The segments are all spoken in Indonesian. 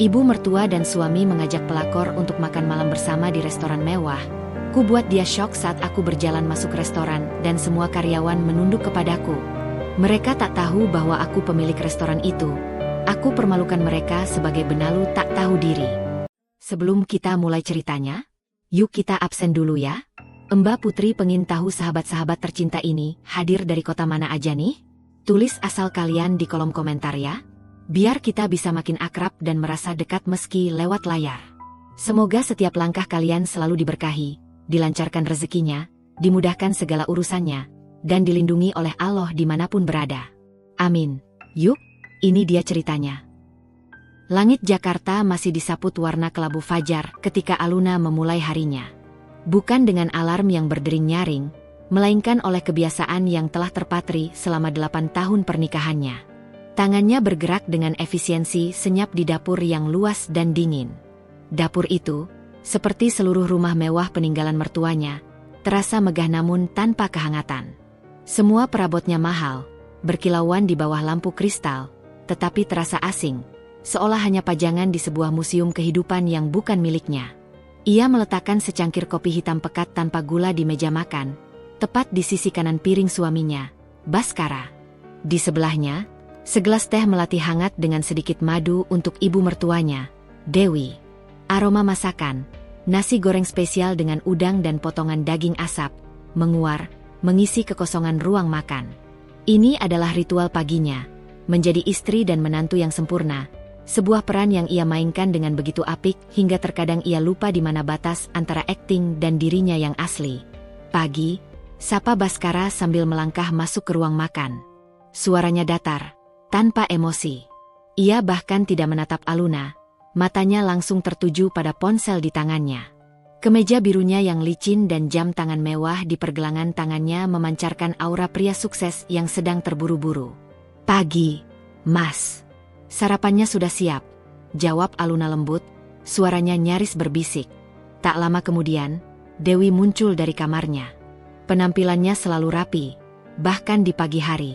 Ibu mertua dan suami mengajak pelakor untuk makan malam bersama di restoran mewah. Ku buat dia syok saat aku berjalan masuk restoran dan semua karyawan menunduk kepadaku. Mereka tak tahu bahwa aku pemilik restoran itu. Aku permalukan mereka sebagai benalu tak tahu diri. Sebelum kita mulai ceritanya, yuk kita absen dulu ya. Mbak Putri pengen tahu sahabat-sahabat tercinta ini hadir dari kota mana aja nih? Tulis asal kalian di kolom komentar ya. Biar kita bisa makin akrab dan merasa dekat meski lewat layar. Semoga setiap langkah kalian selalu diberkahi, dilancarkan rezekinya, dimudahkan segala urusannya, dan dilindungi oleh Allah dimanapun berada. Amin. Yuk, ini dia ceritanya. Langit Jakarta masih disaput warna kelabu fajar ketika Aluna memulai harinya. Bukan dengan alarm yang berdering nyaring, melainkan oleh kebiasaan yang telah terpatri selama 8 tahun pernikahannya. Tangannya bergerak dengan efisiensi senyap di dapur yang luas dan dingin. Dapur itu, seperti seluruh rumah mewah peninggalan mertuanya, terasa megah namun tanpa kehangatan. Semua perabotnya mahal, berkilauan di bawah lampu kristal, tetapi terasa asing, seolah hanya pajangan di sebuah museum kehidupan yang bukan miliknya. Ia meletakkan secangkir kopi hitam pekat tanpa gula di meja makan, tepat di sisi kanan piring suaminya, Baskara. Di sebelahnya, segelas teh melati hangat dengan sedikit madu untuk ibu mertuanya, Dewi. Aroma masakan, nasi goreng spesial dengan udang dan potongan daging asap, menguar, mengisi kekosongan ruang makan. Ini adalah ritual paginya, menjadi istri dan menantu yang sempurna, sebuah peran yang ia mainkan dengan begitu apik hingga terkadang ia lupa di mana batas antara akting dan dirinya yang asli. Pagi, sapa Baskara sambil melangkah masuk ke ruang makan. Suaranya datar, tanpa emosi. Ia bahkan tidak menatap Aluna, matanya langsung tertuju pada ponsel di tangannya. Kemeja birunya yang licin dan jam tangan mewah di pergelangan tangannya memancarkan aura pria sukses yang sedang terburu-buru. Pagi, Mas. Sarapannya sudah siap, jawab Aluna lembut, suaranya nyaris berbisik. Tak lama kemudian, Dewi muncul dari kamarnya. Penampilannya selalu rapi, bahkan di pagi hari.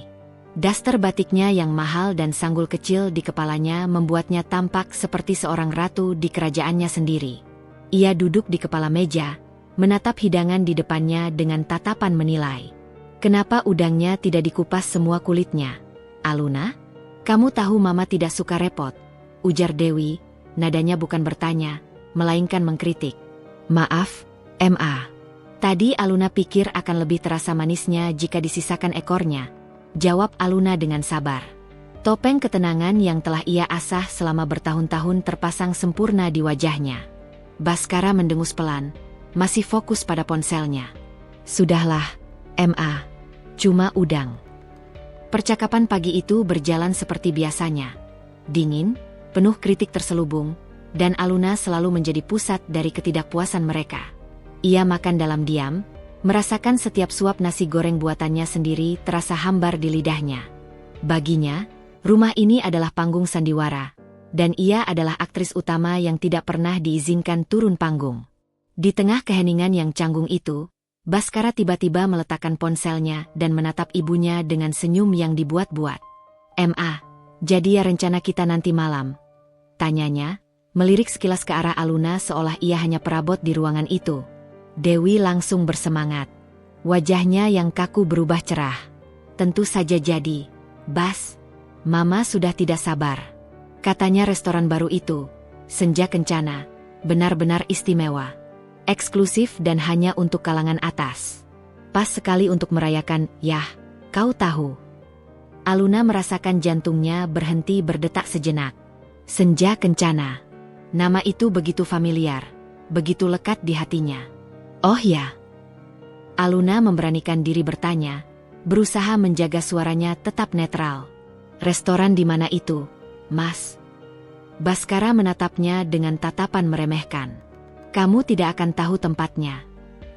Daster batiknya yang mahal dan sanggul kecil di kepalanya membuatnya tampak seperti seorang ratu di kerajaannya sendiri. Ia duduk di kepala meja, menatap hidangan di depannya dengan tatapan menilai. Kenapa udangnya tidak dikupas semua kulitnya? Aluna, kamu tahu Mama tidak suka repot, ujar Dewi, nadanya bukan bertanya, melainkan mengkritik. Maaf, Ma. Tadi Aluna pikir akan lebih terasa manisnya jika disisakan ekornya. Jawab Aluna dengan sabar. Topeng ketenangan yang telah ia asah selama bertahun-tahun terpasang sempurna di wajahnya. Baskara mendengus pelan, masih fokus pada ponselnya. Sudahlah, Ma. Cuma udang. Percakapan pagi itu berjalan seperti biasanya. Dingin, penuh kritik terselubung, dan Aluna selalu menjadi pusat dari ketidakpuasan mereka. Ia makan dalam diam, merasakan setiap suap nasi goreng buatannya sendiri terasa hambar di lidahnya. Baginya, rumah ini adalah panggung sandiwara, dan ia adalah aktris utama yang tidak pernah diizinkan turun panggung. Di tengah keheningan yang canggung itu, Baskara tiba-tiba meletakkan ponselnya dan menatap ibunya dengan senyum yang dibuat-buat. Ma, jadi ya rencana kita nanti malam? Tanyanya, melirik sekilas ke arah Aluna seolah ia hanya perabot di ruangan itu. Dewi langsung bersemangat. Wajahnya yang kaku berubah cerah. Tentu saja jadi, Bas. Mama sudah tidak sabar. Katanya restoran baru itu, Senja Kencana, benar-benar istimewa. Eksklusif dan hanya untuk kalangan atas. Pas sekali untuk merayakan, yah, kau tahu. Aluna merasakan jantungnya berhenti berdetak sejenak. Senja Kencana. Nama itu begitu familiar, begitu lekat di hatinya. Oh ya. Aluna memberanikan diri bertanya, berusaha menjaga suaranya tetap netral. Restoran di mana itu, Mas? Baskara menatapnya dengan tatapan meremehkan. Kamu tidak akan tahu tempatnya.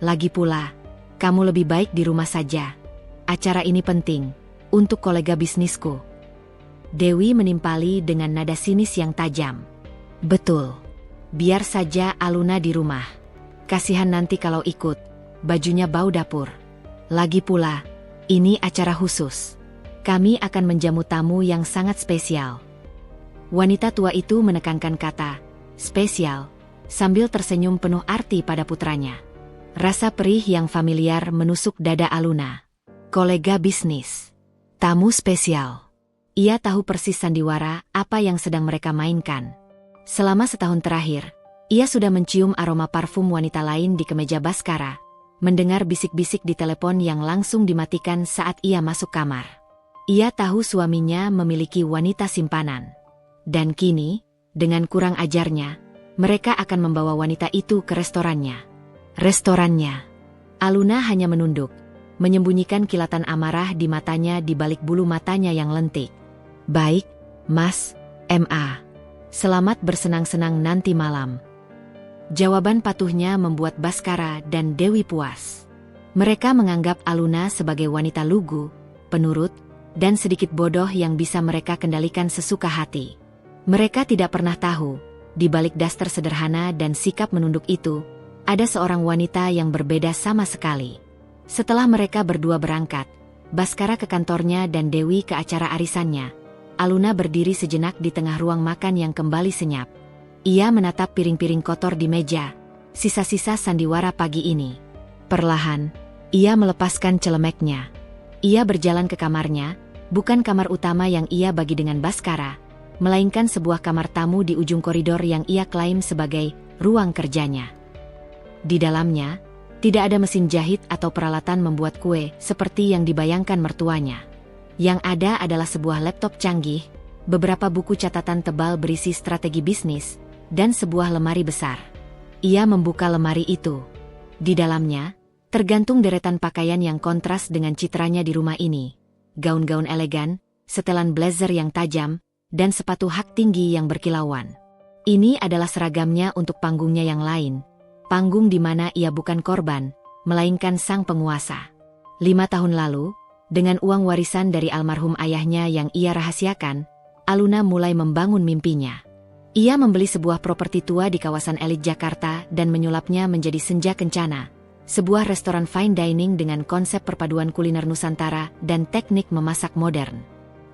Lagi pula, kamu lebih baik di rumah saja. Acara ini penting, untuk kolega bisnisku. Dewi menimpali dengan nada sinis yang tajam. Betul. Biar saja Aluna di rumah. Kasihan nanti kalau ikut, bajunya bau dapur. Lagi pula, ini acara khusus. Kami akan menjamu tamu yang sangat spesial. Wanita tua itu menekankan kata spesial sambil tersenyum penuh arti pada putranya. Rasa perih yang familiar menusuk dada Aluna. Kolega bisnis. Tamu spesial. Ia tahu persis sandiwara apa yang sedang mereka mainkan. Selama setahun terakhir, ia sudah mencium aroma parfum wanita lain di kemeja Baskara, mendengar bisik-bisik di telepon yang langsung dimatikan saat ia masuk kamar. Ia tahu suaminya memiliki wanita simpanan. Dan kini, dengan kurang ajarnya, mereka akan membawa wanita itu ke restorannya. Restorannya. Aluna hanya menunduk, menyembunyikan kilatan amarah di matanya di balik bulu matanya yang lentik. Baik, Mas, M.A. Selamat bersenang-senang nanti malam. Jawaban patuhnya membuat Baskara dan Dewi puas. Mereka menganggap Aluna sebagai wanita lugu, penurut, dan sedikit bodoh yang bisa mereka kendalikan sesuka hati. Mereka tidak pernah tahu, di balik daster sederhana dan sikap menunduk itu, ada seorang wanita yang berbeda sama sekali. Setelah mereka berdua berangkat, Baskara ke kantornya dan Dewi ke acara arisannya, Aluna berdiri sejenak di tengah ruang makan yang kembali senyap. Ia menatap piring-piring kotor di meja, sisa-sisa sandiwara pagi ini. Perlahan, ia melepaskan celemeknya. Ia berjalan ke kamarnya, bukan kamar utama yang ia bagi dengan Baskara, melainkan sebuah kamar tamu di ujung koridor yang ia klaim sebagai ruang kerjanya. Di dalamnya, tidak ada mesin jahit atau peralatan membuat kue seperti yang dibayangkan mertuanya. Yang ada adalah sebuah laptop canggih, beberapa buku catatan tebal berisi strategi bisnis, dan sebuah lemari besar. Ia membuka lemari itu. Di dalamnya, tergantung deretan pakaian yang kontras dengan citranya di rumah ini. Gaun-gaun elegan, setelan blazer yang tajam, dan sepatu hak tinggi yang berkilauan. Ini adalah seragamnya untuk panggungnya yang lain. Panggung di mana ia bukan korban, melainkan sang penguasa. 5 tahun lalu, dengan uang warisan dari almarhum ayahnya yang ia rahasiakan, Aluna mulai membangun mimpinya. Ia membeli sebuah properti tua di kawasan elit Jakarta dan menyulapnya menjadi Senja Kencana, sebuah restoran fine dining dengan konsep perpaduan kuliner Nusantara dan teknik memasak modern.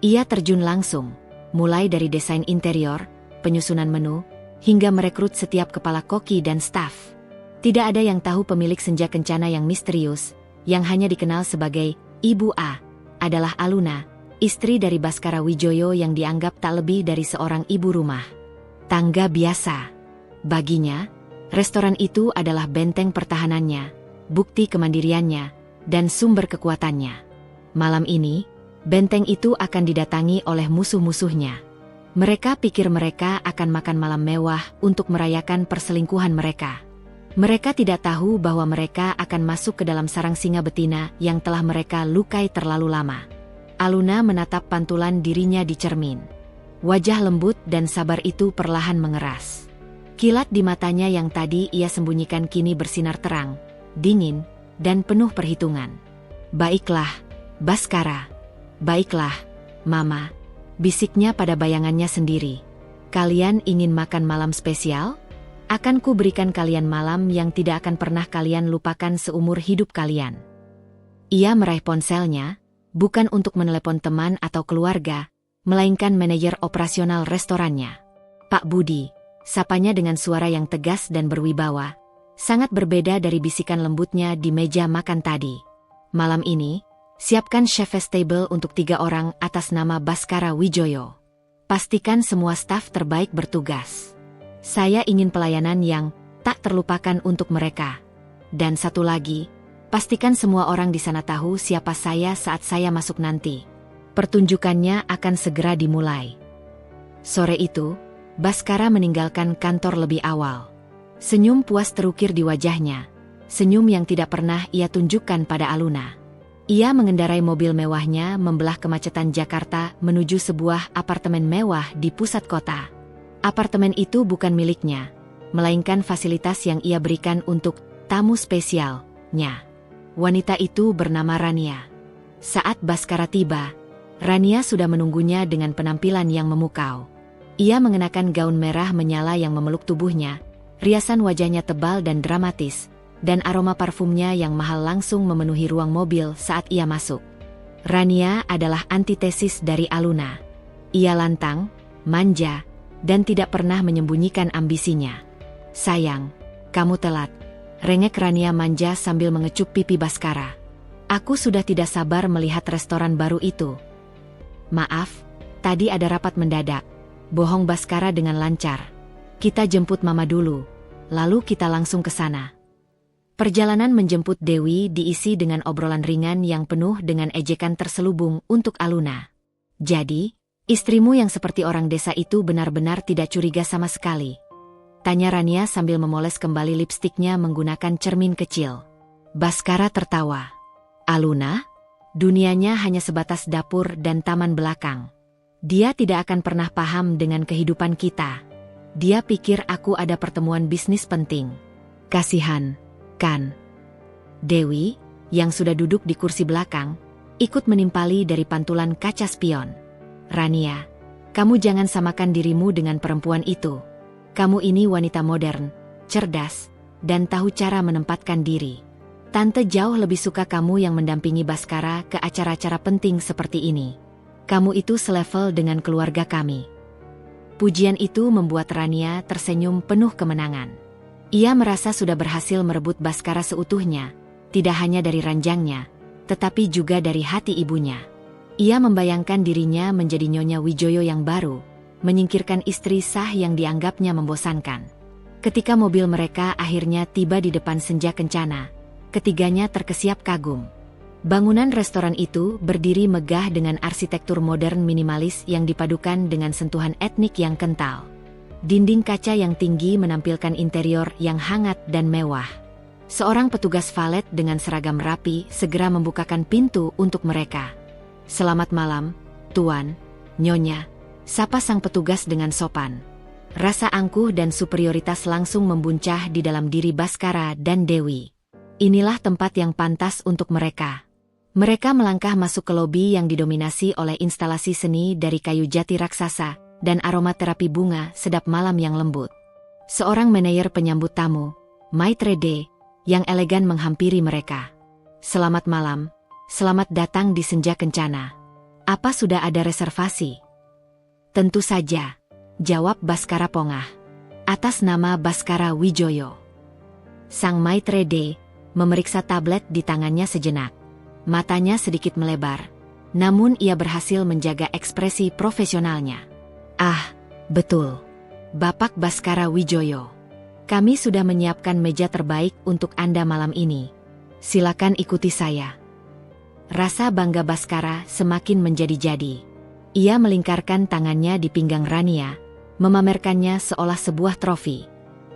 Ia terjun langsung, mulai dari desain interior, penyusunan menu, hingga merekrut setiap kepala koki dan staf. Tidak ada yang tahu pemilik Senja Kencana yang misterius, yang hanya dikenal sebagai Ibu A, adalah Aluna, istri dari Baskara Wijoyo yang dianggap tak lebih dari seorang ibu rumah. Tangga biasa. Baginya, restoran itu adalah benteng pertahanannya, bukti kemandiriannya, dan sumber kekuatannya. Malam ini, benteng itu akan didatangi oleh musuh-musuhnya. Mereka pikir mereka akan makan malam mewah untuk merayakan perselingkuhan mereka. Mereka tidak tahu bahwa mereka akan masuk ke dalam sarang singa betina yang telah mereka lukai terlalu lama. Aluna menatap pantulan dirinya di cermin. Wajah lembut dan sabar itu perlahan mengeras. Kilat di matanya yang tadi ia sembunyikan kini bersinar terang, dingin, dan penuh perhitungan. Baiklah, Baskara. Baiklah, Mama. Bisiknya pada bayangannya sendiri. Kalian ingin makan malam spesial? Akan ku berikan kalian malam yang tidak akan pernah kalian lupakan seumur hidup kalian. Ia meraih ponselnya, bukan untuk menelepon teman atau keluarga, melainkan manajer operasional restorannya. Pak Budi, sapanya dengan suara yang tegas dan berwibawa, sangat berbeda dari bisikan lembutnya di meja makan tadi. Malam ini, siapkan chef table untuk 3 orang atas nama Baskara Wijoyo. Pastikan semua staf terbaik bertugas. Saya ingin pelayanan yang tak terlupakan untuk mereka. Dan satu lagi, pastikan semua orang di sana tahu siapa saya saat saya masuk nanti. Pertunjukannya akan segera dimulai. Sore itu, Baskara meninggalkan kantor lebih awal. Senyum puas terukir di wajahnya, senyum yang tidak pernah ia tunjukkan pada Aluna. Ia mengendarai mobil mewahnya membelah kemacetan Jakarta menuju sebuah apartemen mewah di pusat kota. Apartemen itu bukan miliknya, melainkan fasilitas yang ia berikan untuk tamu spesialnya. Wanita itu bernama Rania. Saat Baskara tiba, Rania sudah menunggunya dengan penampilan yang memukau. Ia mengenakan gaun merah menyala yang memeluk tubuhnya, riasan wajahnya tebal dan dramatis, dan aroma parfumnya yang mahal langsung memenuhi ruang mobil saat ia masuk. Rania adalah antitesis dari Aluna. Ia lantang, manja, dan tidak pernah menyembunyikan ambisinya. "Sayang, kamu telat," rengek Rania manja sambil mengecup pipi Baskara. "Aku sudah tidak sabar melihat restoran baru itu." "Maaf, tadi ada rapat mendadak," bohong Baskara dengan lancar. "Kita jemput Mama dulu, lalu kita langsung ke sana." Perjalanan menjemput Dewi diisi dengan obrolan ringan yang penuh dengan ejekan terselubung untuk Aluna. "Jadi, istrimu yang seperti orang desa itu benar-benar tidak curiga sama sekali?" tanya Rania sambil memoles kembali lipstiknya menggunakan cermin kecil. Baskara tertawa. "Aluna, dunianya hanya sebatas dapur dan taman belakang. Dia tidak akan pernah paham dengan kehidupan kita. Dia pikir aku ada pertemuan bisnis penting." "Kasihan, kan?" Dewi, yang sudah duduk di kursi belakang, ikut menimpali dari pantulan kaca spion. "Rania, kamu jangan samakan dirimu dengan perempuan itu. Kamu ini wanita modern, cerdas, dan tahu cara menempatkan diri. Tante jauh lebih suka kamu yang mendampingi Baskara ke acara-acara penting seperti ini. Kamu itu selevel dengan keluarga kami." Pujian itu membuat Rania tersenyum penuh kemenangan. Ia merasa sudah berhasil merebut Baskara seutuhnya, tidak hanya dari ranjangnya, tetapi juga dari hati ibunya. Ia membayangkan dirinya menjadi Nyonya Wijoyo yang baru, menyingkirkan istri sah yang dianggapnya membosankan. Ketika mobil mereka akhirnya tiba di depan Senja Kencana, ketiganya terkesiap kagum. Bangunan restoran itu berdiri megah dengan arsitektur modern minimalis yang dipadukan dengan sentuhan etnik yang kental. Dinding kaca yang tinggi menampilkan interior yang hangat dan mewah. Seorang petugas valet dengan seragam rapi segera membukakan pintu untuk mereka. "Selamat malam, Tuan, Nyonya," sapa sang petugas dengan sopan. Rasa angkuh dan superioritas langsung membuncah di dalam diri Baskara dan Dewi. Inilah tempat yang pantas untuk mereka. Mereka melangkah masuk ke lobi yang didominasi oleh instalasi seni dari kayu jati raksasa dan aromaterapi bunga sedap malam yang lembut. Seorang manajer penyambut tamu, Maitre D, yang elegan menghampiri mereka. "Selamat malam, selamat datang di Senja Kencana. Apa sudah ada reservasi?" "Tentu saja," jawab Baskara pongah. "Atas nama Baskara Wijoyo." Sang Maitre D memeriksa tablet di tangannya sejenak. Matanya sedikit melebar, namun ia berhasil menjaga ekspresi profesionalnya. "Ah, betul. Bapak Baskara Wijoyo. Kami sudah menyiapkan meja terbaik untuk Anda malam ini. Silakan ikuti saya." Rasa bangga Baskara semakin menjadi-jadi. Ia melingkarkan tangannya di pinggang Rania, memamerkannya seolah sebuah trofi.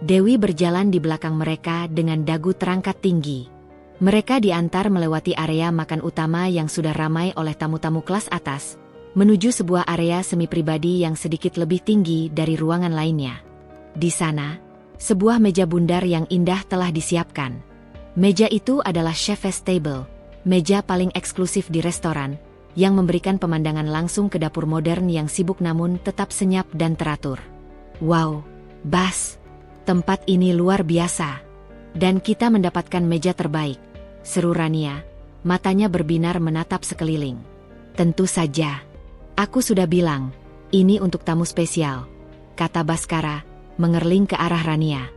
Dewi berjalan di belakang mereka dengan dagu terangkat tinggi. Mereka diantar melewati area makan utama yang sudah ramai oleh tamu-tamu kelas atas, menuju sebuah area semi pribadi yang sedikit lebih tinggi dari ruangan lainnya. Di sana, sebuah meja bundar yang indah telah disiapkan. Meja itu adalah chef's table, meja paling eksklusif di restoran, yang memberikan pemandangan langsung ke dapur modern yang sibuk namun tetap senyap dan teratur. "Wow, Bas, tempat ini luar biasa. Dan kita mendapatkan meja terbaik," seru Rania, matanya berbinar menatap sekeliling. "Tentu saja. Aku sudah bilang, ini untuk tamu spesial," kata Baskara, mengerling ke arah Rania.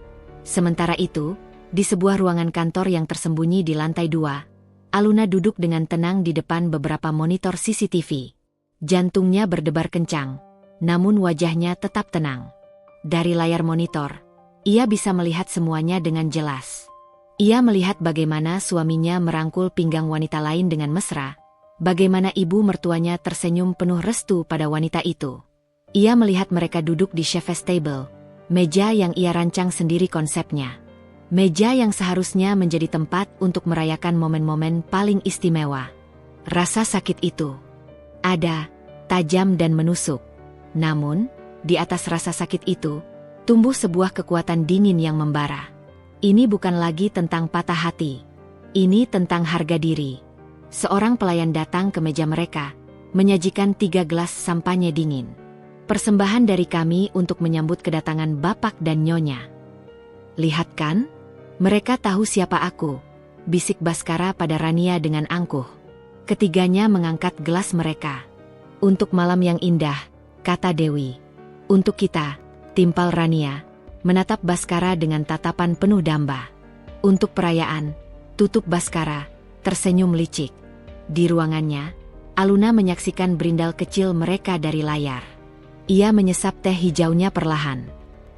Sementara itu, di sebuah ruangan kantor yang tersembunyi di lantai 2, Aluna duduk dengan tenang di depan beberapa monitor CCTV. Jantungnya berdebar kencang, namun wajahnya tetap tenang. Dari layar monitor, ia bisa melihat semuanya dengan jelas. Ia melihat bagaimana suaminya merangkul pinggang wanita lain dengan mesra, bagaimana ibu mertuanya tersenyum penuh restu pada wanita itu. Ia melihat mereka duduk di chef's table, meja yang ia rancang sendiri konsepnya. Meja yang seharusnya menjadi tempat untuk merayakan momen-momen paling istimewa. Rasa sakit itu ada, tajam dan menusuk. Namun, di atas rasa sakit itu, tumbuh sebuah kekuatan dingin yang membara. Ini bukan lagi tentang patah hati. Ini tentang harga diri. Seorang pelayan datang ke meja mereka, menyajikan 3 gelas sampanye dingin. "Persembahan dari kami untuk menyambut kedatangan Bapak dan Nyonya." "Lihat kan? Mereka tahu siapa aku," bisik Baskara pada Rania dengan angkuh. Ketiganya mengangkat gelas mereka. "Untuk malam yang indah," kata Dewi. Untuk kita, timpal Rania, menatap Baskara dengan tatapan penuh damba. Untuk perayaan, tutup Baskara, tersenyum licik. Di ruangannya, Aluna menyaksikan brindal kecil mereka dari layar. Ia menyesap teh hijaunya perlahan.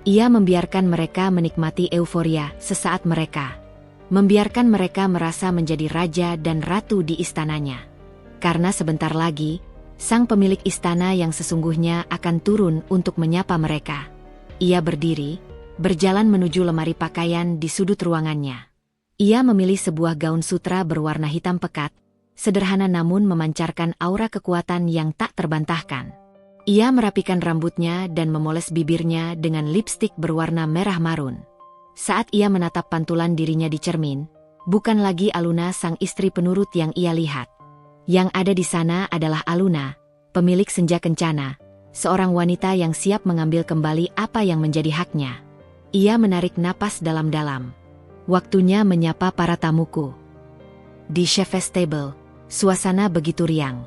Ia membiarkan mereka menikmati euforia sesaat mereka. Membiarkan mereka merasa menjadi raja dan ratu di istananya. Karena sebentar lagi, sang pemilik istana yang sesungguhnya akan turun untuk menyapa mereka. Ia berdiri, berjalan menuju lemari pakaian di sudut ruangannya. Ia memilih sebuah gaun sutra berwarna hitam pekat, sederhana namun memancarkan aura kekuatan yang tak terbantahkan. Ia merapikan rambutnya dan memoles bibirnya dengan lipstik berwarna merah marun. Saat ia menatap pantulan dirinya di cermin, bukan lagi Aluna sang istri penurut yang ia lihat. Yang ada di sana adalah Aluna, pemilik senja kencana, seorang wanita yang siap mengambil kembali apa yang menjadi haknya. Ia menarik napas dalam-dalam. Waktunya menyapa para tamuku. Di chef table, suasana begitu riang.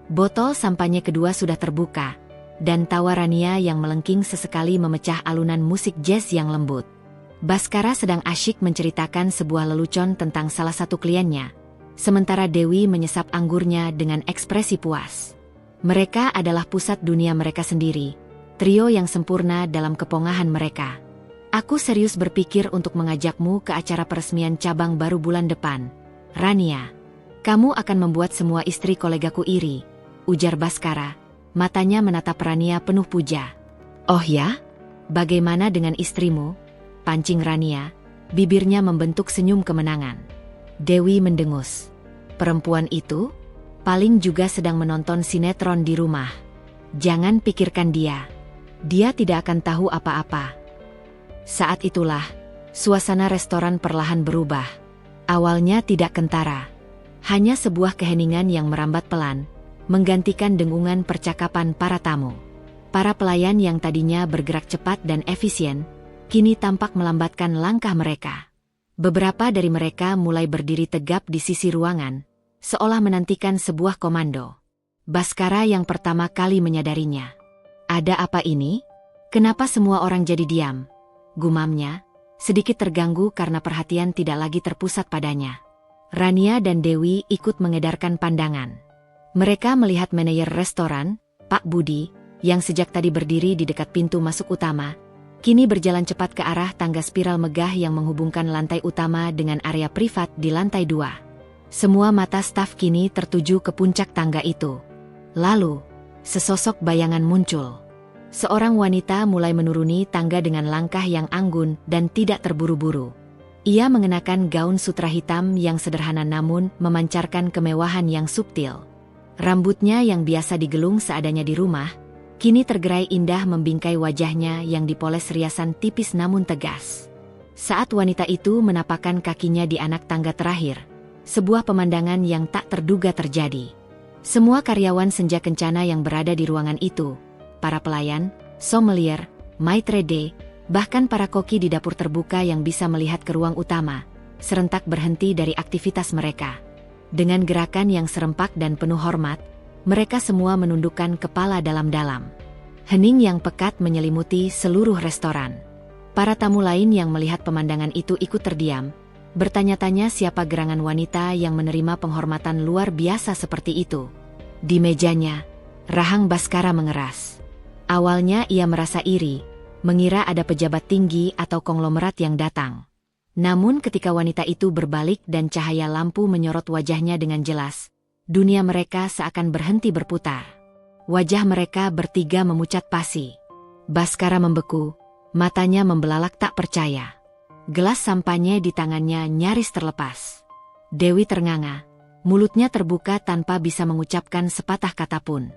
Botol sampanye kedua sudah terbuka, dan tawa Rania yang melengking sesekali memecah alunan musik jazz yang lembut. Baskara sedang asyik menceritakan sebuah lelucon tentang salah satu kliennya, sementara Dewi menyesap anggurnya dengan ekspresi puas. Mereka adalah pusat dunia mereka sendiri, trio yang sempurna dalam kepongahan mereka. Aku serius berpikir untuk mengajakmu ke acara peresmian cabang baru bulan depan, Rania. Kamu akan membuat semua istri kolegaku iri, ujar Baskara. Matanya menatap Rania penuh puja. Oh ya? Bagaimana dengan istrimu? Pancing Rania, bibirnya membentuk senyum kemenangan. Dewi mendengus. Perempuan itu? Paling juga sedang menonton sinetron di rumah. Jangan pikirkan dia. Dia tidak akan tahu apa-apa. Saat itulah, suasana restoran perlahan berubah. Awalnya tidak kentara. Hanya sebuah keheningan yang merambat pelan, menggantikan dengungan percakapan para tamu. Para pelayan yang tadinya bergerak cepat dan efisien, kini tampak melambatkan langkah mereka. Beberapa dari mereka mulai berdiri tegap di sisi ruangan, seolah menantikan sebuah komando. Baskara yang pertama kali menyadarinya. Ada apa ini? Kenapa semua orang jadi diam? Gumamnya, sedikit terganggu karena perhatian tidak lagi terpusat padanya. Rania dan Dewi ikut mengedarkan pandangan. Mereka melihat manajer restoran, Pak Budi, yang sejak tadi berdiri di dekat pintu masuk utama, kini berjalan cepat ke arah tangga spiral megah yang menghubungkan lantai utama dengan area privat di lantai 2. Semua mata staf kini tertuju ke puncak tangga itu. Lalu, sesosok bayangan muncul. Seorang wanita mulai menuruni tangga dengan langkah yang anggun dan tidak terburu-buru. Ia mengenakan gaun sutra hitam yang sederhana namun memancarkan kemewahan yang subtil. Rambutnya yang biasa digelung seadanya di rumah, kini tergerai indah membingkai wajahnya yang dipoles riasan tipis namun tegas. Saat wanita itu menapakkan kakinya di anak tangga terakhir, sebuah pemandangan yang tak terduga terjadi. Semua karyawan senja kencana yang berada di ruangan itu, para pelayan, sommelier, maitre d', bahkan para koki di dapur terbuka yang bisa melihat ke ruang utama, serentak berhenti dari aktivitas mereka. Dengan gerakan yang serempak dan penuh hormat, mereka semua menundukkan kepala dalam-dalam. Hening yang pekat menyelimuti seluruh restoran. Para tamu lain yang melihat pemandangan itu ikut terdiam, bertanya-tanya siapa gerangan wanita yang menerima penghormatan luar biasa seperti itu. Di mejanya, rahang Baskara mengeras. Awalnya ia merasa iri, mengira ada pejabat tinggi atau konglomerat yang datang. Namun ketika wanita itu berbalik dan cahaya lampu menyorot wajahnya dengan jelas, dunia mereka seakan berhenti berputar. Wajah mereka bertiga memucat pasi. Baskara membeku, matanya membelalak tak percaya. Gelas sampanye di tangannya nyaris terlepas. Dewi ternganga, mulutnya terbuka tanpa bisa mengucapkan sepatah kata pun.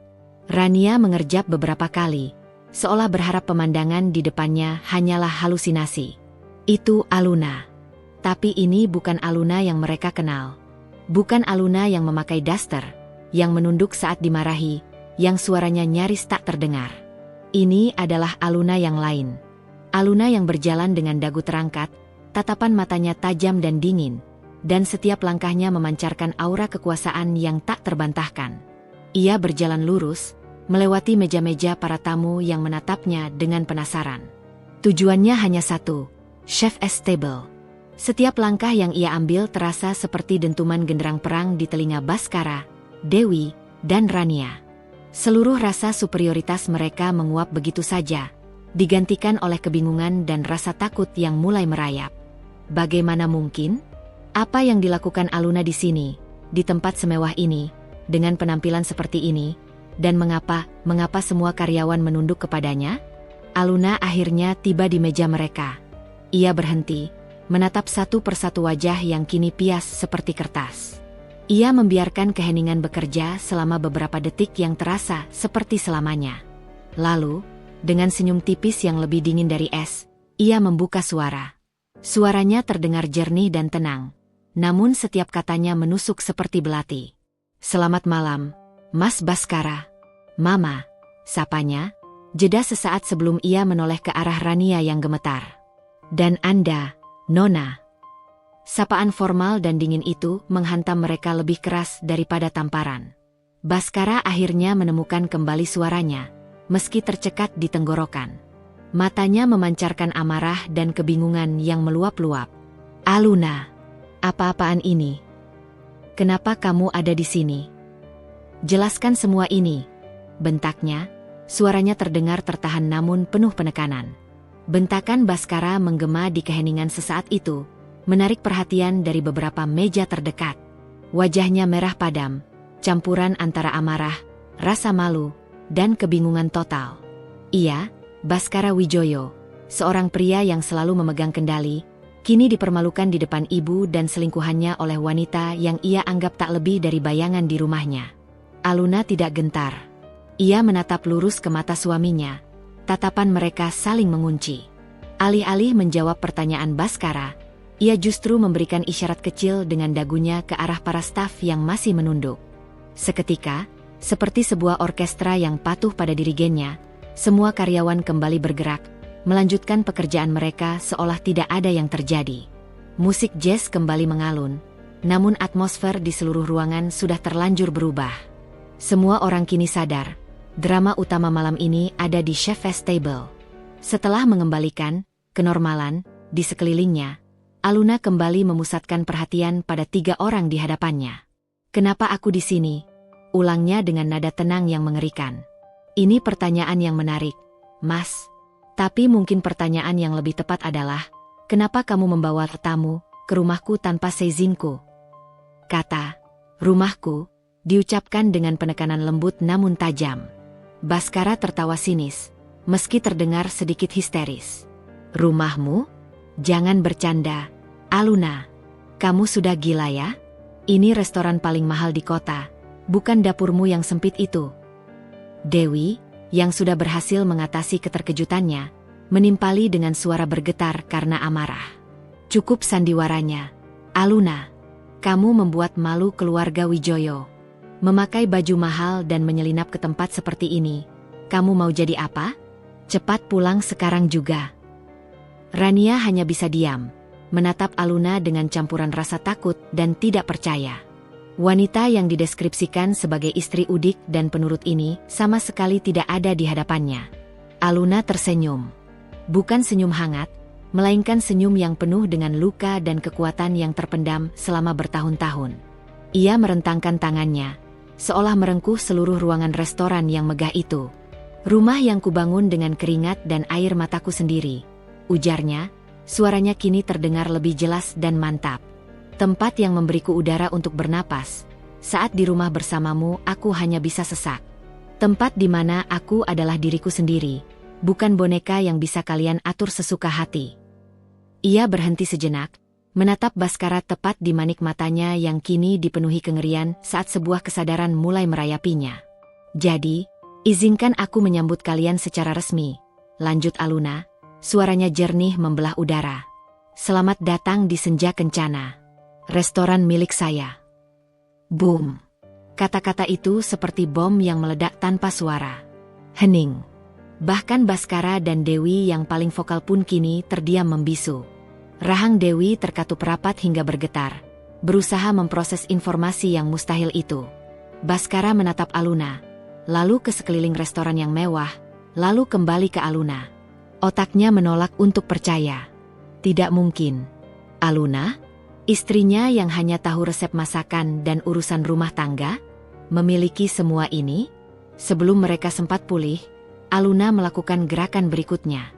Rania mengerjap beberapa kali, seolah berharap pemandangan di depannya hanyalah halusinasi. Itu Aluna. Tapi ini bukan Aluna yang mereka kenal. Bukan Aluna yang memakai daster, yang menunduk saat dimarahi, yang suaranya nyaris tak terdengar. Ini adalah Aluna yang lain. Aluna yang berjalan dengan dagu terangkat, tatapan matanya tajam dan dingin, dan setiap langkahnya memancarkan aura kekuasaan yang tak terbantahkan. Ia berjalan lurus, melewati meja-meja para tamu yang menatapnya dengan penasaran. Tujuannya hanya satu, Chef's Table. Setiap langkah yang ia ambil terasa seperti dentuman genderang perang di telinga Bhaskara, Dewi, dan Rania. Seluruh rasa superioritas mereka menguap begitu saja, digantikan oleh kebingungan dan rasa takut yang mulai merayap. Bagaimana mungkin? Apa yang dilakukan Aluna di sini, di tempat semewah ini, dengan penampilan seperti ini, dan mengapa semua karyawan menunduk kepadanya? Aluna akhirnya tiba di meja mereka. Ia berhenti, menatap satu persatu wajah yang kini pias seperti kertas. Ia membiarkan keheningan bekerja selama beberapa detik yang terasa seperti selamanya. Lalu, dengan senyum tipis yang lebih dingin dari es, ia membuka suara. Suaranya terdengar jernih dan tenang, namun setiap katanya menusuk seperti belati. "Selamat malam, Mas Bhaskara." "Mama," sapanya, jeda sesaat sebelum ia menoleh ke arah Rania yang gemetar. "Dan Anda, Nona." Sapaan formal dan dingin itu menghantam mereka lebih keras daripada tamparan. Bhaskara akhirnya menemukan kembali suaranya, meski tercekat di tenggorokan. Matanya memancarkan amarah dan kebingungan yang meluap-luap. "Aluna, apa-apaan ini? Kenapa kamu ada di sini? Jelaskan semua ini," bentaknya. Suaranya terdengar tertahan namun penuh penekanan. Bentakan Bhaskara menggema di keheningan sesaat itu, menarik perhatian dari beberapa meja terdekat. Wajahnya merah padam, campuran antara amarah, rasa malu, dan kebingungan total. Ia, Bhaskara Wijoyo, seorang pria yang selalu memegang kendali, kini dipermalukan di depan ibu dan selingkuhannya oleh wanita yang ia anggap tak lebih dari bayangan di rumahnya. Aluna tidak gentar. Ia menatap lurus ke mata suaminya. Tatapan mereka saling mengunci. Alih-alih menjawab pertanyaan Bhaskara, ia justru memberikan isyarat kecil dengan dagunya ke arah para staf yang masih menunduk. Seketika, seperti sebuah orkestra yang patuh pada dirigennya, semua karyawan kembali bergerak, melanjutkan pekerjaan mereka seolah tidak ada yang terjadi. Musik jazz kembali mengalun, namun atmosfer di seluruh ruangan sudah terlanjur berubah. Semua orang kini sadar, drama utama malam ini ada di Chef's Table. Setelah mengembalikan kenormalan di sekelilingnya, Aluna kembali memusatkan perhatian pada 3 orang di hadapannya. "Kenapa aku di sini?" ulangnya dengan nada tenang yang mengerikan. "Ini pertanyaan yang menarik, Mas. Tapi mungkin pertanyaan yang lebih tepat adalah, kenapa kamu membawa tamu ke rumahku tanpa seizinku?" Kata "rumahku" diucapkan dengan penekanan lembut namun tajam. Bhaskara tertawa sinis, meski terdengar sedikit histeris. "Rumahmu? Jangan bercanda, Aluna. Kamu sudah gila ya? Ini restoran paling mahal di kota, bukan dapurmu yang sempit itu." Dewi, yang sudah berhasil mengatasi keterkejutannya, menimpali dengan suara bergetar karena amarah. "Cukup sandiwaranya, Aluna. Kamu membuat malu keluarga Wijoyo. Memakai baju mahal dan menyelinap ke tempat seperti ini. Kamu mau jadi apa? Cepat pulang sekarang juga." Rania hanya bisa diam, menatap Aluna dengan campuran rasa takut dan tidak percaya. Wanita yang dideskripsikan sebagai istri udik dan penurut ini sama sekali tidak ada di hadapannya. Aluna tersenyum. Bukan senyum hangat, melainkan senyum yang penuh dengan luka dan kekuatan yang terpendam selama bertahun-tahun. Ia merentangkan tangannya, seolah merengkuh seluruh ruangan restoran yang megah itu. "Rumah yang kubangun dengan keringat dan air mataku sendiri," ujarnya, suaranya kini terdengar lebih jelas dan mantap. "Tempat yang memberiku udara untuk bernapas. Saat di rumah bersamamu aku hanya bisa sesak. Tempat di mana aku adalah diriku sendiri, bukan boneka yang bisa kalian atur sesuka hati." Ia berhenti sejenak, menatap Bhaskara tepat di manik matanya yang kini dipenuhi kengerian saat sebuah kesadaran mulai merayapinya. "Jadi, izinkan aku menyambut kalian secara resmi," lanjut Aluna, suaranya jernih membelah udara. "Selamat datang di Senja Kencana, restoran milik saya." Boom! Kata-kata itu seperti bom yang meledak tanpa suara. Hening. Bahkan Bhaskara dan Dewi yang paling vokal pun kini terdiam membisu. Rahang Dewi terkatup rapat hingga bergetar, berusaha memproses informasi yang mustahil itu. Bhaskara menatap Aluna, lalu ke sekeliling restoran yang mewah, lalu kembali ke Aluna. Otaknya menolak untuk percaya. Tidak mungkin. Aluna, istrinya yang hanya tahu resep masakan dan urusan rumah tangga, memiliki semua ini? Sebelum mereka sempat pulih, Aluna melakukan gerakan berikutnya.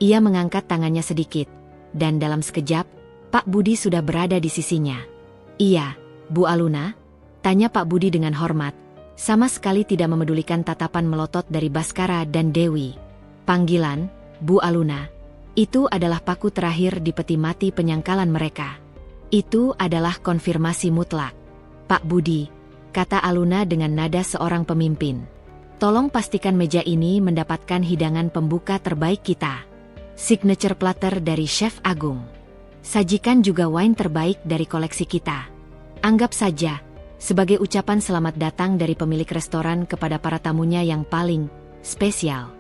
Ia mengangkat tangannya sedikit, dan dalam sekejap, Pak Budi sudah berada di sisinya. "Iya, Bu Aluna?" tanya Pak Budi dengan hormat, sama sekali tidak memedulikan tatapan melotot dari Baskara dan Dewi. Panggilan, "Bu Aluna," itu adalah paku terakhir di peti mati penyangkalan mereka. Itu adalah konfirmasi mutlak. "Pak Budi," kata Aluna dengan nada seorang pemimpin, "tolong pastikan meja ini mendapatkan hidangan pembuka terbaik kita. Signature platter dari Chef Agung. Sajikan juga wine terbaik dari koleksi kita. Anggap saja sebagai ucapan selamat datang dari pemilik restoran kepada para tamunya yang paling spesial."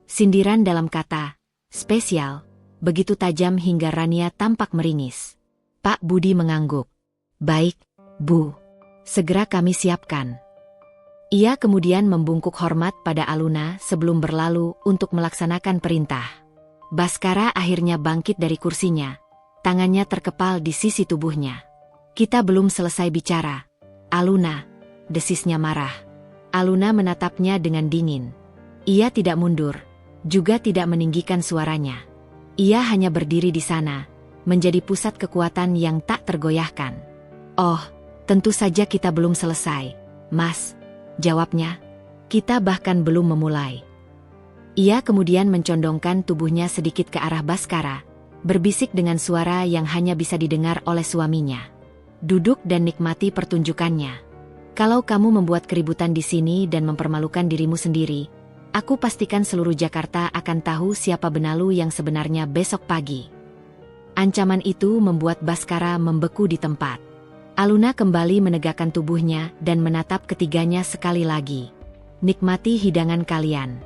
Sindiran dalam kata spesial begitu tajam hingga Rania tampak meringis. Pak Budi mengangguk. "Baik, Bu. Segera kami siapkan." Ia kemudian membungkuk hormat pada Aluna sebelum berlalu untuk melaksanakan perintah. Baskara akhirnya bangkit dari kursinya. Tangannya terkepal di sisi tubuhnya. "Kita belum selesai bicara, Aluna," desisnya marah. Aluna menatapnya dengan dingin. Ia tidak mundur, juga tidak meninggikan suaranya. Ia hanya berdiri di sana, menjadi pusat kekuatan yang tak tergoyahkan. "Oh, tentu saja kita belum selesai, Mas," jawabnya. "Kita bahkan belum memulai." Ia kemudian mencondongkan tubuhnya sedikit ke arah Baskara, berbisik dengan suara yang hanya bisa didengar oleh suaminya. "Duduk dan nikmati pertunjukannya. Kalau kamu membuat keributan di sini dan mempermalukan dirimu sendiri, aku pastikan seluruh Jakarta akan tahu siapa benalu yang sebenarnya besok pagi." Ancaman itu membuat Baskara membeku di tempat. Aluna kembali menegakkan tubuhnya dan menatap ketiganya sekali lagi. "Nikmati hidangan kalian.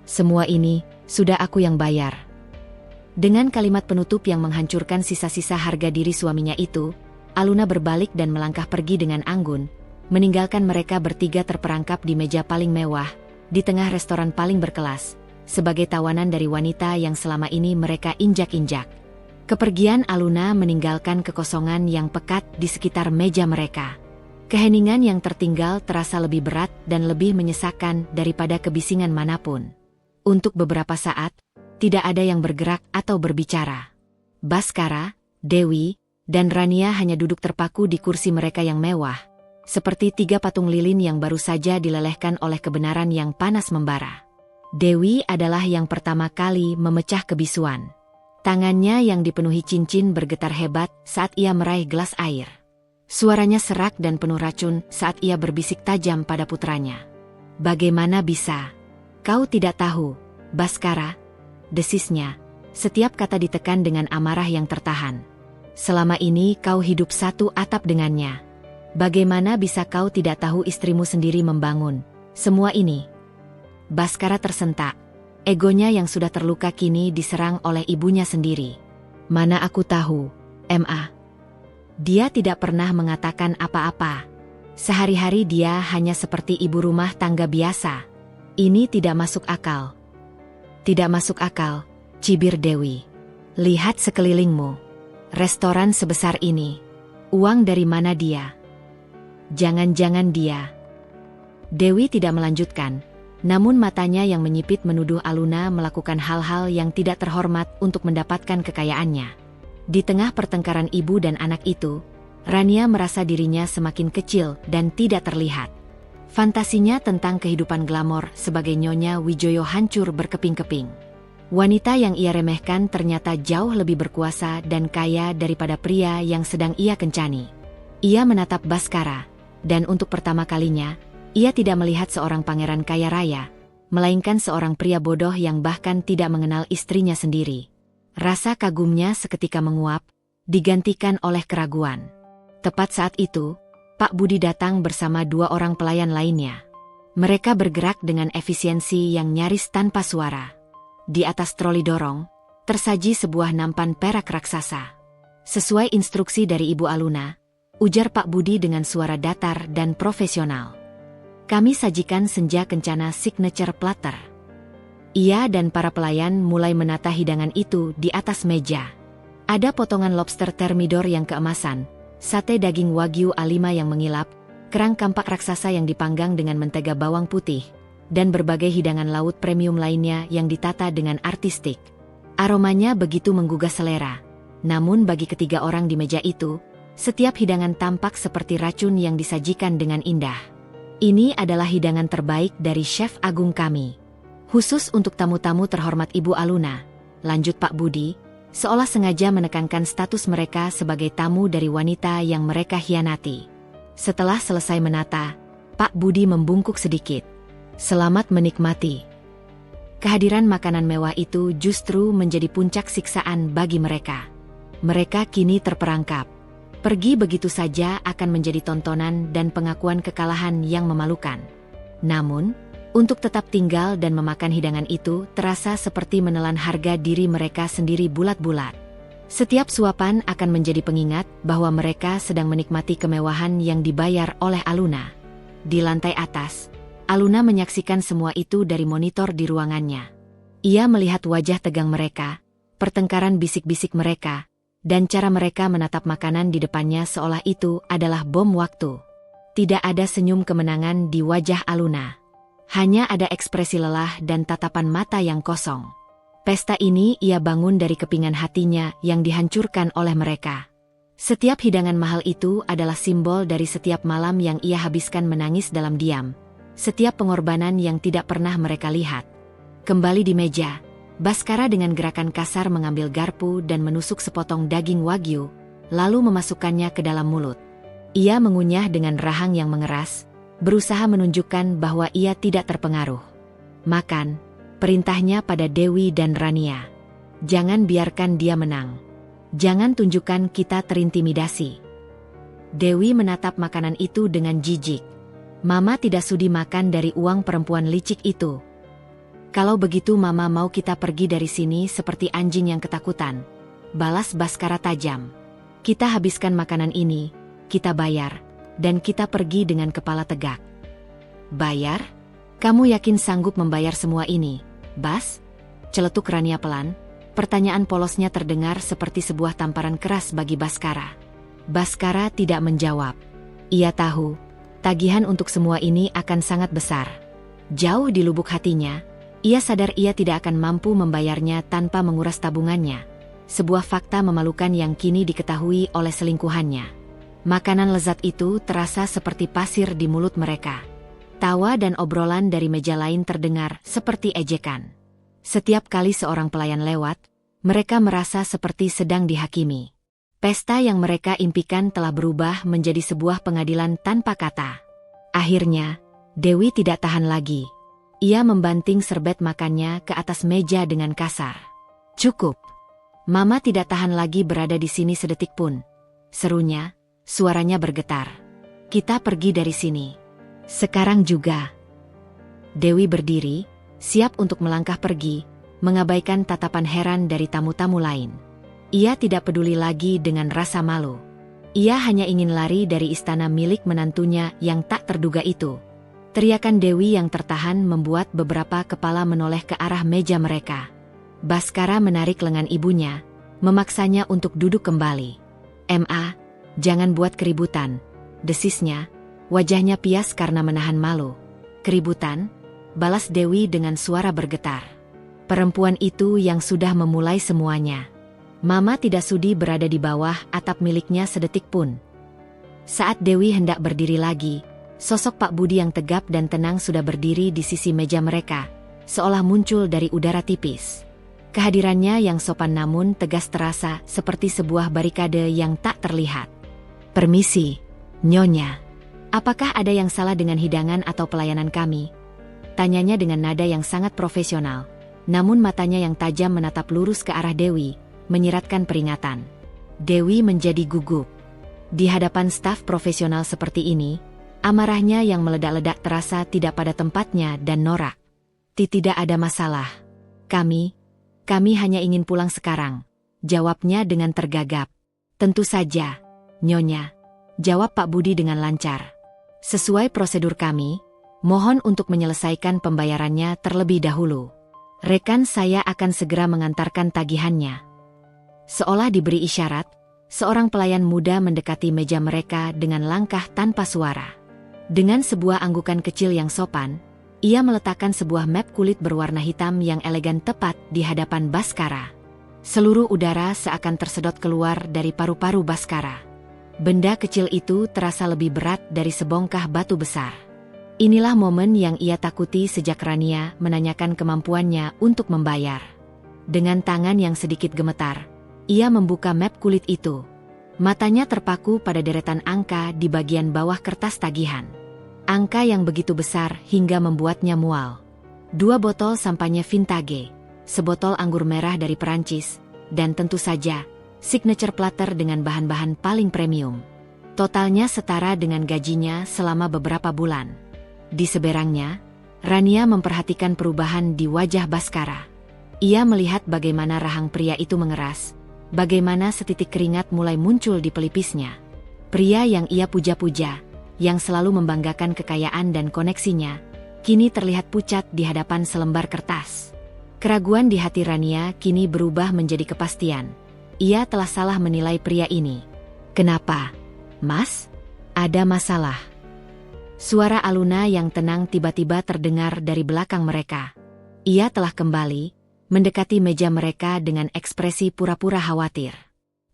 Semua ini sudah aku yang bayar." Dengan kalimat penutup yang menghancurkan sisa-sisa harga diri suaminya itu, Aluna berbalik dan melangkah pergi dengan anggun, meninggalkan mereka bertiga terperangkap di meja paling mewah, di tengah restoran paling berkelas, sebagai tawanan dari wanita yang selama ini mereka injak-injak. Kepergian Aluna meninggalkan kekosongan yang pekat di sekitar meja mereka. Keheningan yang tertinggal terasa lebih berat dan lebih menyesakkan daripada kebisingan manapun. Untuk beberapa saat, tidak ada yang bergerak atau berbicara. Baskara, Dewi, dan Rania hanya duduk terpaku di kursi mereka yang mewah, seperti tiga patung lilin yang baru saja dilelehkan oleh kebenaran yang panas membara. Dewi adalah yang pertama kali memecah kebisuan. Tangannya yang dipenuhi cincin bergetar hebat saat ia meraih gelas air. Suaranya serak dan penuh racun saat ia berbisik tajam pada putranya. "Bagaimana bisa? Kau tidak tahu, Baskara?" desisnya. Setiap kata ditekan dengan amarah yang tertahan. "Selama ini kau hidup satu atap dengannya. Bagaimana bisa kau tidak tahu istrimu sendiri membangun semua ini?" Baskara tersentak. Egonya yang sudah terluka kini diserang oleh ibunya sendiri. "Mana aku tahu, Ma. Dia tidak pernah mengatakan apa-apa. Sehari-hari dia hanya seperti ibu rumah tangga biasa. Ini tidak masuk akal." "Tidak masuk akal," cibir Dewi. "Lihat sekelilingmu. Restoran sebesar ini. Uang dari mana dia? Jangan-jangan dia..." Dewi tidak melanjutkan, namun matanya yang menyipit menuduh Aluna melakukan hal-hal yang tidak terhormat untuk mendapatkan kekayaannya. Di tengah pertengkaran ibu dan anak itu, Rania merasa dirinya semakin kecil dan tidak terlihat. Fantasinya tentang kehidupan glamor sebagai Nyonya Wijoyo hancur berkeping-keping. Wanita yang ia remehkan ternyata jauh lebih berkuasa dan kaya daripada pria yang sedang ia kencani. Ia menatap Baskara, dan untuk pertama kalinya, ia tidak melihat seorang pangeran kaya raya, melainkan seorang pria bodoh yang bahkan tidak mengenal istrinya sendiri. Rasa kagumnya seketika menguap, digantikan oleh keraguan. Tepat saat itu, Pak Budi datang bersama dua orang pelayan lainnya. Mereka bergerak dengan efisiensi yang nyaris tanpa suara. Di atas troli dorong, tersaji sebuah nampan perak raksasa. "Sesuai instruksi dari Ibu Aluna," ujar Pak Budi dengan suara datar dan profesional. Kami sajikan senja kencana signature platter. Ia dan para pelayan mulai menata hidangan itu di atas meja. Ada potongan lobster thermidor yang keemasan, sate daging wagyu A5 yang mengilap, kerang kampak raksasa yang dipanggang dengan mentega bawang putih, dan berbagai hidangan laut premium lainnya yang ditata dengan artistik. Aromanya begitu menggugah selera. Namun bagi ketiga orang di meja itu, setiap hidangan tampak seperti racun yang disajikan dengan indah. Ini adalah hidangan terbaik dari chef agung kami. Khusus untuk tamu-tamu terhormat Ibu Aluna, lanjut Pak Budi, seolah sengaja menekankan status mereka sebagai tamu dari wanita yang mereka hianati. Setelah selesai menata, Pak Budi membungkuk sedikit. Selamat menikmati. Kehadiran makanan mewah itu justru menjadi puncak siksaan bagi mereka. Mereka kini terperangkap. Pergi begitu saja akan menjadi tontonan dan pengakuan kekalahan yang memalukan. Namun, untuk tetap tinggal dan memakan hidangan itu terasa seperti menelan harga diri mereka sendiri bulat-bulat. Setiap suapan akan menjadi pengingat bahwa mereka sedang menikmati kemewahan yang dibayar oleh Aluna. Di lantai atas, Aluna menyaksikan semua itu dari monitor di ruangannya. Ia melihat wajah tegang mereka, pertengkaran bisik-bisik mereka, dan cara mereka menatap makanan di depannya seolah itu adalah bom waktu. Tidak ada senyum kemenangan di wajah Aluna. Hanya ada ekspresi lelah dan tatapan mata yang kosong. Pesta ini ia bangun dari kepingan hatinya yang dihancurkan oleh mereka. Setiap hidangan mahal itu adalah simbol dari setiap malam yang ia habiskan menangis dalam diam. Setiap pengorbanan yang tidak pernah mereka lihat. Kembali di meja, Baskara dengan gerakan kasar mengambil garpu dan menusuk sepotong daging wagyu, lalu memasukkannya ke dalam mulut. Ia mengunyah dengan rahang yang mengeras, berusaha menunjukkan bahwa ia tidak terpengaruh. Makan, perintahnya pada Dewi dan Rania. Jangan biarkan dia menang. Jangan tunjukkan kita terintimidasi. Dewi menatap makanan itu dengan jijik. Mama tidak sudi makan dari uang perempuan licik itu. Kalau begitu Mama mau kita pergi dari sini seperti anjing yang ketakutan. Balas Baskara tajam. Kita habiskan makanan ini, kita bayar, dan kita pergi dengan kepala tegak. Bayar? Kamu yakin sanggup membayar semua ini, Bas? Celetuk Rania pelan. Pertanyaan polosnya terdengar seperti sebuah tamparan keras bagi Baskara. Baskara tidak menjawab. Ia tahu, tagihan untuk semua ini akan sangat besar. Jauh di lubuk hatinya, ia sadar ia tidak akan mampu membayarnya tanpa menguras tabungannya. Sebuah fakta memalukan yang kini diketahui oleh selingkuhannya. Makanan lezat itu terasa seperti pasir di mulut mereka. Tawa dan obrolan dari meja lain terdengar seperti ejekan. Setiap kali seorang pelayan lewat, mereka merasa seperti sedang dihakimi. Pesta yang mereka impikan telah berubah menjadi sebuah pengadilan tanpa kata. Akhirnya, Dewi tidak tahan lagi. Ia membanting serbet makannya ke atas meja dengan kasar. Cukup. Mama tidak tahan lagi berada di sini sedetik pun. Serunya, suaranya bergetar. Kita pergi dari sini. Sekarang juga. Dewi berdiri, siap untuk melangkah pergi, mengabaikan tatapan heran dari tamu-tamu lain. Ia tidak peduli lagi dengan rasa malu. Ia hanya ingin lari dari istana milik menantunya yang tak terduga itu. Teriakan Dewi yang tertahan membuat beberapa kepala menoleh ke arah meja mereka. Baskara menarik lengan ibunya, memaksanya untuk duduk kembali. "Ma, jangan buat keributan," desisnya, wajahnya pias karena menahan malu. "Keributan?" balas Dewi dengan suara bergetar. Perempuan itu yang sudah memulai semuanya. Mama tidak sudi berada di bawah atap miliknya sedetik pun. Saat Dewi hendak berdiri lagi, sosok Pak Budi yang tegap dan tenang sudah berdiri di sisi meja mereka, seolah muncul dari udara tipis. Kehadirannya yang sopan namun tegas terasa seperti sebuah barikade yang tak terlihat. "Permisi, Nyonya. Apakah ada yang salah dengan hidangan atau pelayanan kami?" tanyanya dengan nada yang sangat profesional, namun matanya yang tajam menatap lurus ke arah Dewi, menyiratkan peringatan. Dewi menjadi gugup. Di hadapan staf profesional seperti ini, amarahnya yang meledak-ledak terasa tidak pada tempatnya dan norak. "Tidak ada masalah. Kami hanya ingin pulang sekarang," jawabnya dengan tergagap. "Tentu saja, Nyonya," jawab Pak Budi dengan lancar. "Sesuai prosedur kami, Mohon untuk menyelesaikan pembayarannya terlebih dahulu. Rekan saya akan segera mengantarkan tagihannya. Seolah diberi isyarat, seorang pelayan muda mendekati meja mereka dengan langkah tanpa suara. Dengan sebuah anggukan kecil yang sopan, ia meletakkan sebuah map kulit berwarna hitam yang elegan tepat di hadapan Bhaskara. Seluruh udara seakan tersedot keluar dari paru-paru Bhaskara. Benda kecil itu terasa lebih berat dari sebongkah batu besar. Inilah momen yang ia takuti sejak Rania menanyakan kemampuannya untuk membayar. Dengan tangan yang sedikit gemetar, ia membuka map kulit itu. Matanya terpaku pada deretan angka di bagian bawah kertas tagihan. Angka yang begitu besar hingga membuatnya mual. 2 botol sampanye vintage, sebotol anggur merah dari Perancis, dan tentu saja, signature platter dengan bahan-bahan paling premium. Totalnya setara dengan gajinya selama beberapa bulan. Di seberangnya, Rania memperhatikan perubahan di wajah Bhaskara. Ia melihat bagaimana rahang pria itu mengeras, bagaimana setitik keringat mulai muncul di pelipisnya. Pria yang ia puja-puja, yang selalu membanggakan kekayaan dan koneksinya, kini terlihat pucat di hadapan selembar kertas. Keraguan di hati Rania kini berubah menjadi kepastian. Ia telah salah menilai pria ini. "Kenapa, Mas? Ada masalah?" Suara Aluna yang tenang tiba-tiba terdengar dari belakang mereka. Ia telah kembali, mendekati meja mereka dengan ekspresi pura-pura khawatir.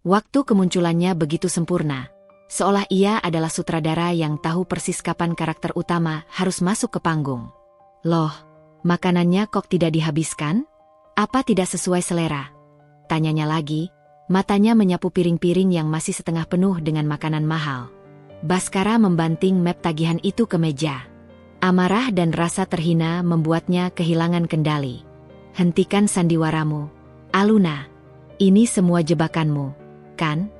Waktu kemunculannya begitu sempurna, seolah ia adalah sutradara yang tahu persis kapan karakter utama harus masuk ke panggung. "Loh, makanannya kok tidak dihabiskan? Apa tidak sesuai selera?" tanyanya lagi, matanya menyapu piring-piring yang masih setengah penuh dengan makanan mahal. Bhaskara membanting map tagihan itu ke meja. Amarah dan rasa terhina membuatnya kehilangan kendali. "Hentikan sandiwaramu, Aluna. Ini semua jebakanmu, kan?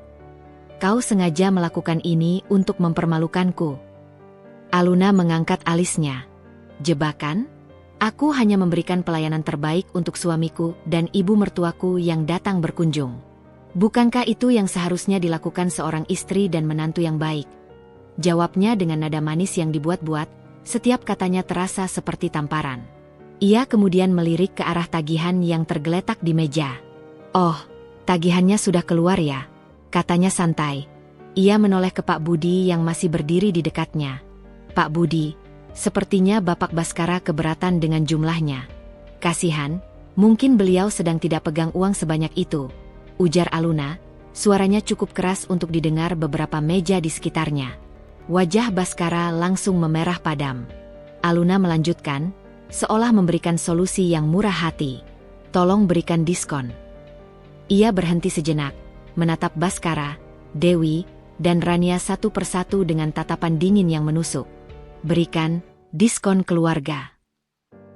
Kau sengaja melakukan ini untuk mempermalukanku." Aluna mengangkat alisnya. "Jebakan? Aku hanya memberikan pelayanan terbaik untuk suamiku dan ibu mertuaku yang datang berkunjung. Bukankah itu yang seharusnya dilakukan seorang istri dan menantu yang baik?" Jawabnya dengan nada manis yang dibuat-buat, setiap katanya terasa seperti tamparan. Ia kemudian melirik ke arah tagihan yang tergeletak di meja. "Oh, tagihannya sudah keluar ya?" katanya santai. Ia menoleh ke Pak Budi yang masih berdiri di dekatnya. "Pak Budi, sepertinya Bapak Bhaskara keberatan dengan jumlahnya." "Kasihan, mungkin beliau sedang tidak pegang uang sebanyak itu," ujar Aluna, suaranya cukup keras untuk didengar beberapa meja di sekitarnya. Wajah Bhaskara langsung memerah padam. Aluna melanjutkan, seolah memberikan solusi yang murah hati. "Tolong berikan diskon." Ia berhenti sejenak, menatap Bhaskara, Dewi, dan Rania satu persatu dengan tatapan dingin yang menusuk. "Berikan diskon keluarga.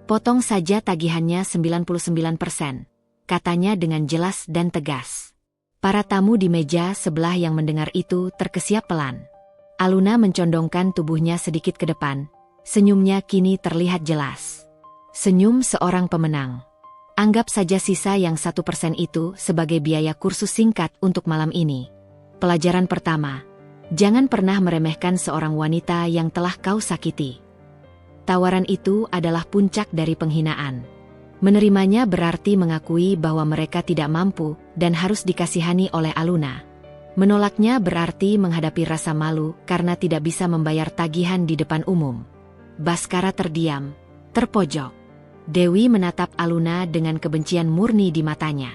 Potong saja tagihannya 99%, katanya dengan jelas dan tegas. Para tamu di meja sebelah yang mendengar itu terkesiap pelan. Aluna mencondongkan tubuhnya sedikit ke depan, senyumnya kini terlihat jelas. Senyum seorang pemenang. Anggap saja sisa yang 1% itu sebagai biaya kursus singkat untuk malam ini. Pelajaran pertama, jangan pernah meremehkan seorang wanita yang telah kau sakiti. Tawaran itu adalah puncak dari penghinaan. Menerimanya berarti mengakui bahwa mereka tidak mampu dan harus dikasihani oleh Aluna. Menolaknya berarti menghadapi rasa malu karena tidak bisa membayar tagihan di depan umum. Bhaskara terdiam, terpojok. Dewi menatap Aluna dengan kebencian murni di matanya.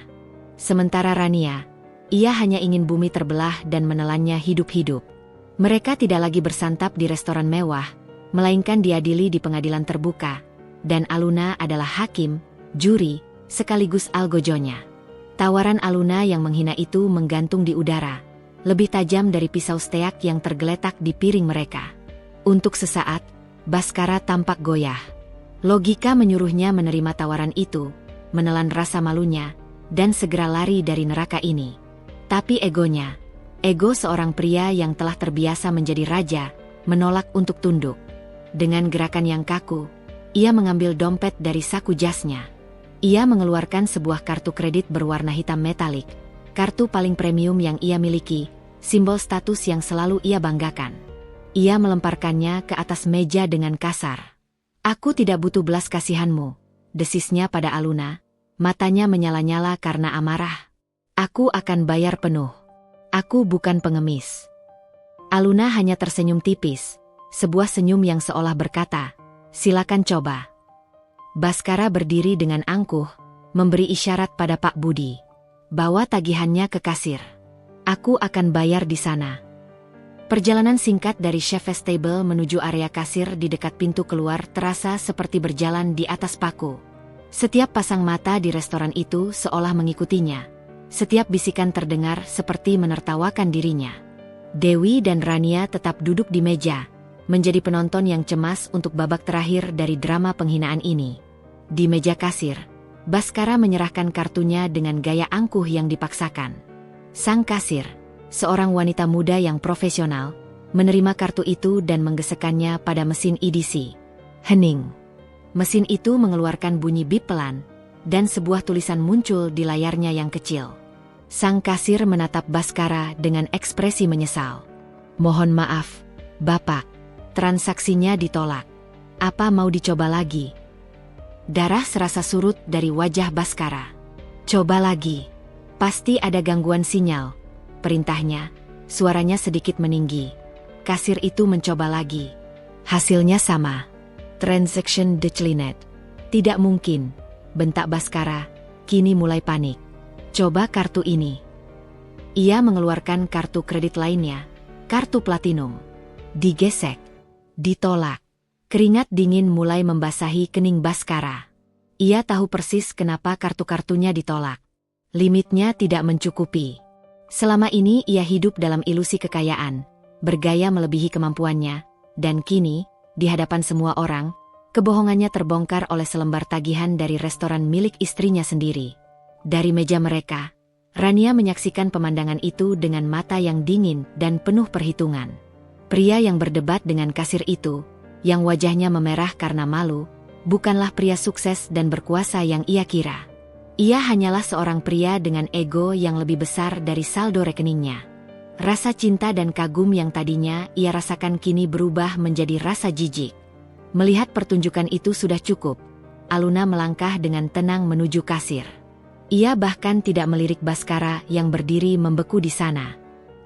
Sementara Rania, ia hanya ingin bumi terbelah dan menelannya hidup-hidup. Mereka tidak lagi bersantap di restoran mewah, melainkan diadili di pengadilan terbuka, dan Aluna adalah hakim, juri, sekaligus algojonya. Tawaran Aluna yang menghina itu menggantung di udara, lebih tajam dari pisau steak yang tergeletak di piring mereka. Untuk sesaat, Bhaskara tampak goyah. Logika menyuruhnya menerima tawaran itu, menelan rasa malunya, dan segera lari dari neraka ini. Tapi egonya, ego seorang pria yang telah terbiasa menjadi raja, menolak untuk tunduk. Dengan gerakan yang kaku, ia mengambil dompet dari saku jasnya. Ia mengeluarkan sebuah kartu kredit berwarna hitam metalik, kartu paling premium yang ia miliki, simbol status yang selalu ia banggakan. Ia melemparkannya ke atas meja dengan kasar. Aku tidak butuh belas kasihanmu, desisnya pada Aluna. Matanya menyala-nyala karena amarah. Aku akan bayar penuh. Aku bukan pengemis. Aluna hanya tersenyum tipis, sebuah senyum yang seolah berkata, silakan coba. Baskara berdiri dengan angkuh, memberi isyarat pada Pak Budi. Bawa tagihannya ke kasir. Aku akan bayar di sana. Perjalanan singkat dari Chef's Table menuju area kasir di dekat pintu keluar terasa seperti berjalan di atas paku. Setiap pasang mata di restoran itu seolah mengikutinya. Setiap bisikan terdengar seperti menertawakan dirinya. Dewi dan Rania tetap duduk di meja, menjadi penonton yang cemas untuk babak terakhir dari drama penghinaan ini. Di meja kasir, Baskara menyerahkan kartunya dengan gaya angkuh yang dipaksakan. Sang kasir, seorang wanita muda yang profesional, menerima kartu itu dan menggesekkannya pada mesin EDC. Hening. Mesin itu mengeluarkan bunyi bip pelan, dan sebuah tulisan muncul di layarnya yang kecil. Sang kasir menatap Baskara dengan ekspresi menyesal. Mohon maaf, Bapak. Transaksinya ditolak. Apa mau dicoba lagi? Darah serasa surut dari wajah Baskara. Coba lagi. Pasti ada gangguan sinyal. Perintahnya, suaranya sedikit meninggi. Kasir itu mencoba lagi. Hasilnya sama. Transaction declined. Tidak mungkin, bentak Baskara, kini mulai panik. Coba kartu ini. Ia mengeluarkan kartu kredit lainnya, kartu platinum. Digesek. Ditolak. Keringat dingin mulai membasahi kening Baskara. Ia tahu persis kenapa kartu-kartunya ditolak. Limitnya tidak mencukupi. Selama ini ia hidup dalam ilusi kekayaan, bergaya melebihi kemampuannya, dan kini, di hadapan semua orang, kebohongannya terbongkar oleh selembar tagihan dari restoran milik istrinya sendiri. Dari meja mereka, Rania menyaksikan pemandangan itu dengan mata yang dingin dan penuh perhitungan. Pria yang berdebat dengan kasir itu, yang wajahnya memerah karena malu, bukanlah pria sukses dan berkuasa yang ia kira. Ia hanyalah seorang pria dengan ego yang lebih besar dari saldo rekeningnya. Rasa cinta dan kagum yang tadinya ia rasakan kini berubah menjadi rasa jijik. Melihat pertunjukan itu sudah cukup, Aluna melangkah dengan tenang menuju kasir. Ia bahkan tidak melirik Baskara yang berdiri membeku di sana.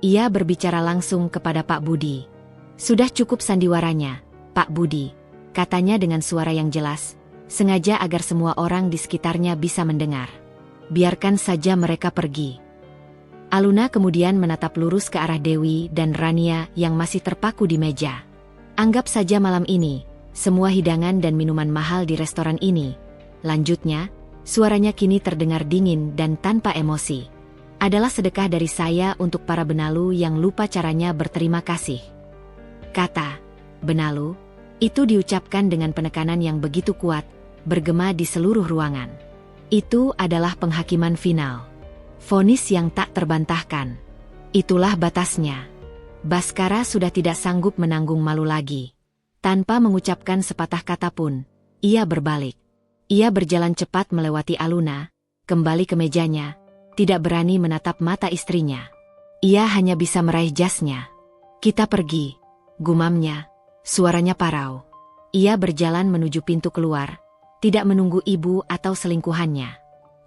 Ia berbicara langsung kepada Pak Budi. Sudah cukup sandiwaranya, Pak Budi, katanya dengan suara yang jelas, sengaja agar semua orang di sekitarnya bisa mendengar. Biarkan saja mereka pergi. Aluna kemudian menatap lurus ke arah Dewi dan Rania yang masih terpaku di meja. Anggap saja malam ini, semua hidangan dan minuman mahal di restoran ini. Lanjutnya, suaranya kini terdengar dingin dan tanpa emosi. Adalah sedekah dari saya untuk para benalu yang lupa caranya berterima kasih. Kata benalu itu diucapkan dengan penekanan yang begitu kuat, bergema di seluruh ruangan. Itu adalah penghakiman final. Vonis yang tak terbantahkan. Itulah batasnya. Baskara sudah tidak sanggup menanggung malu lagi. Tanpa mengucapkan sepatah kata pun, ia berbalik. Ia berjalan cepat melewati Aluna, kembali ke mejanya, tidak berani menatap mata istrinya. Ia hanya bisa meraih jasnya. Kita pergi, gumamnya, suaranya parau. Ia berjalan menuju pintu keluar, tidak menunggu ibu atau selingkuhannya.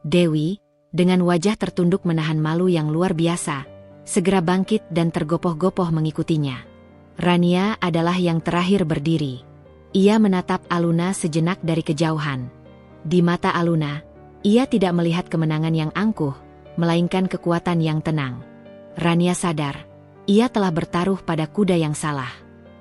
Dewi, dengan wajah tertunduk menahan malu yang luar biasa, segera bangkit dan tergopoh-gopoh mengikutinya. Rania adalah yang terakhir berdiri. Ia menatap Aluna sejenak dari kejauhan. Di mata Aluna, ia tidak melihat kemenangan yang angkuh, melainkan kekuatan yang tenang. Rania sadar, ia telah bertaruh pada kuda yang salah.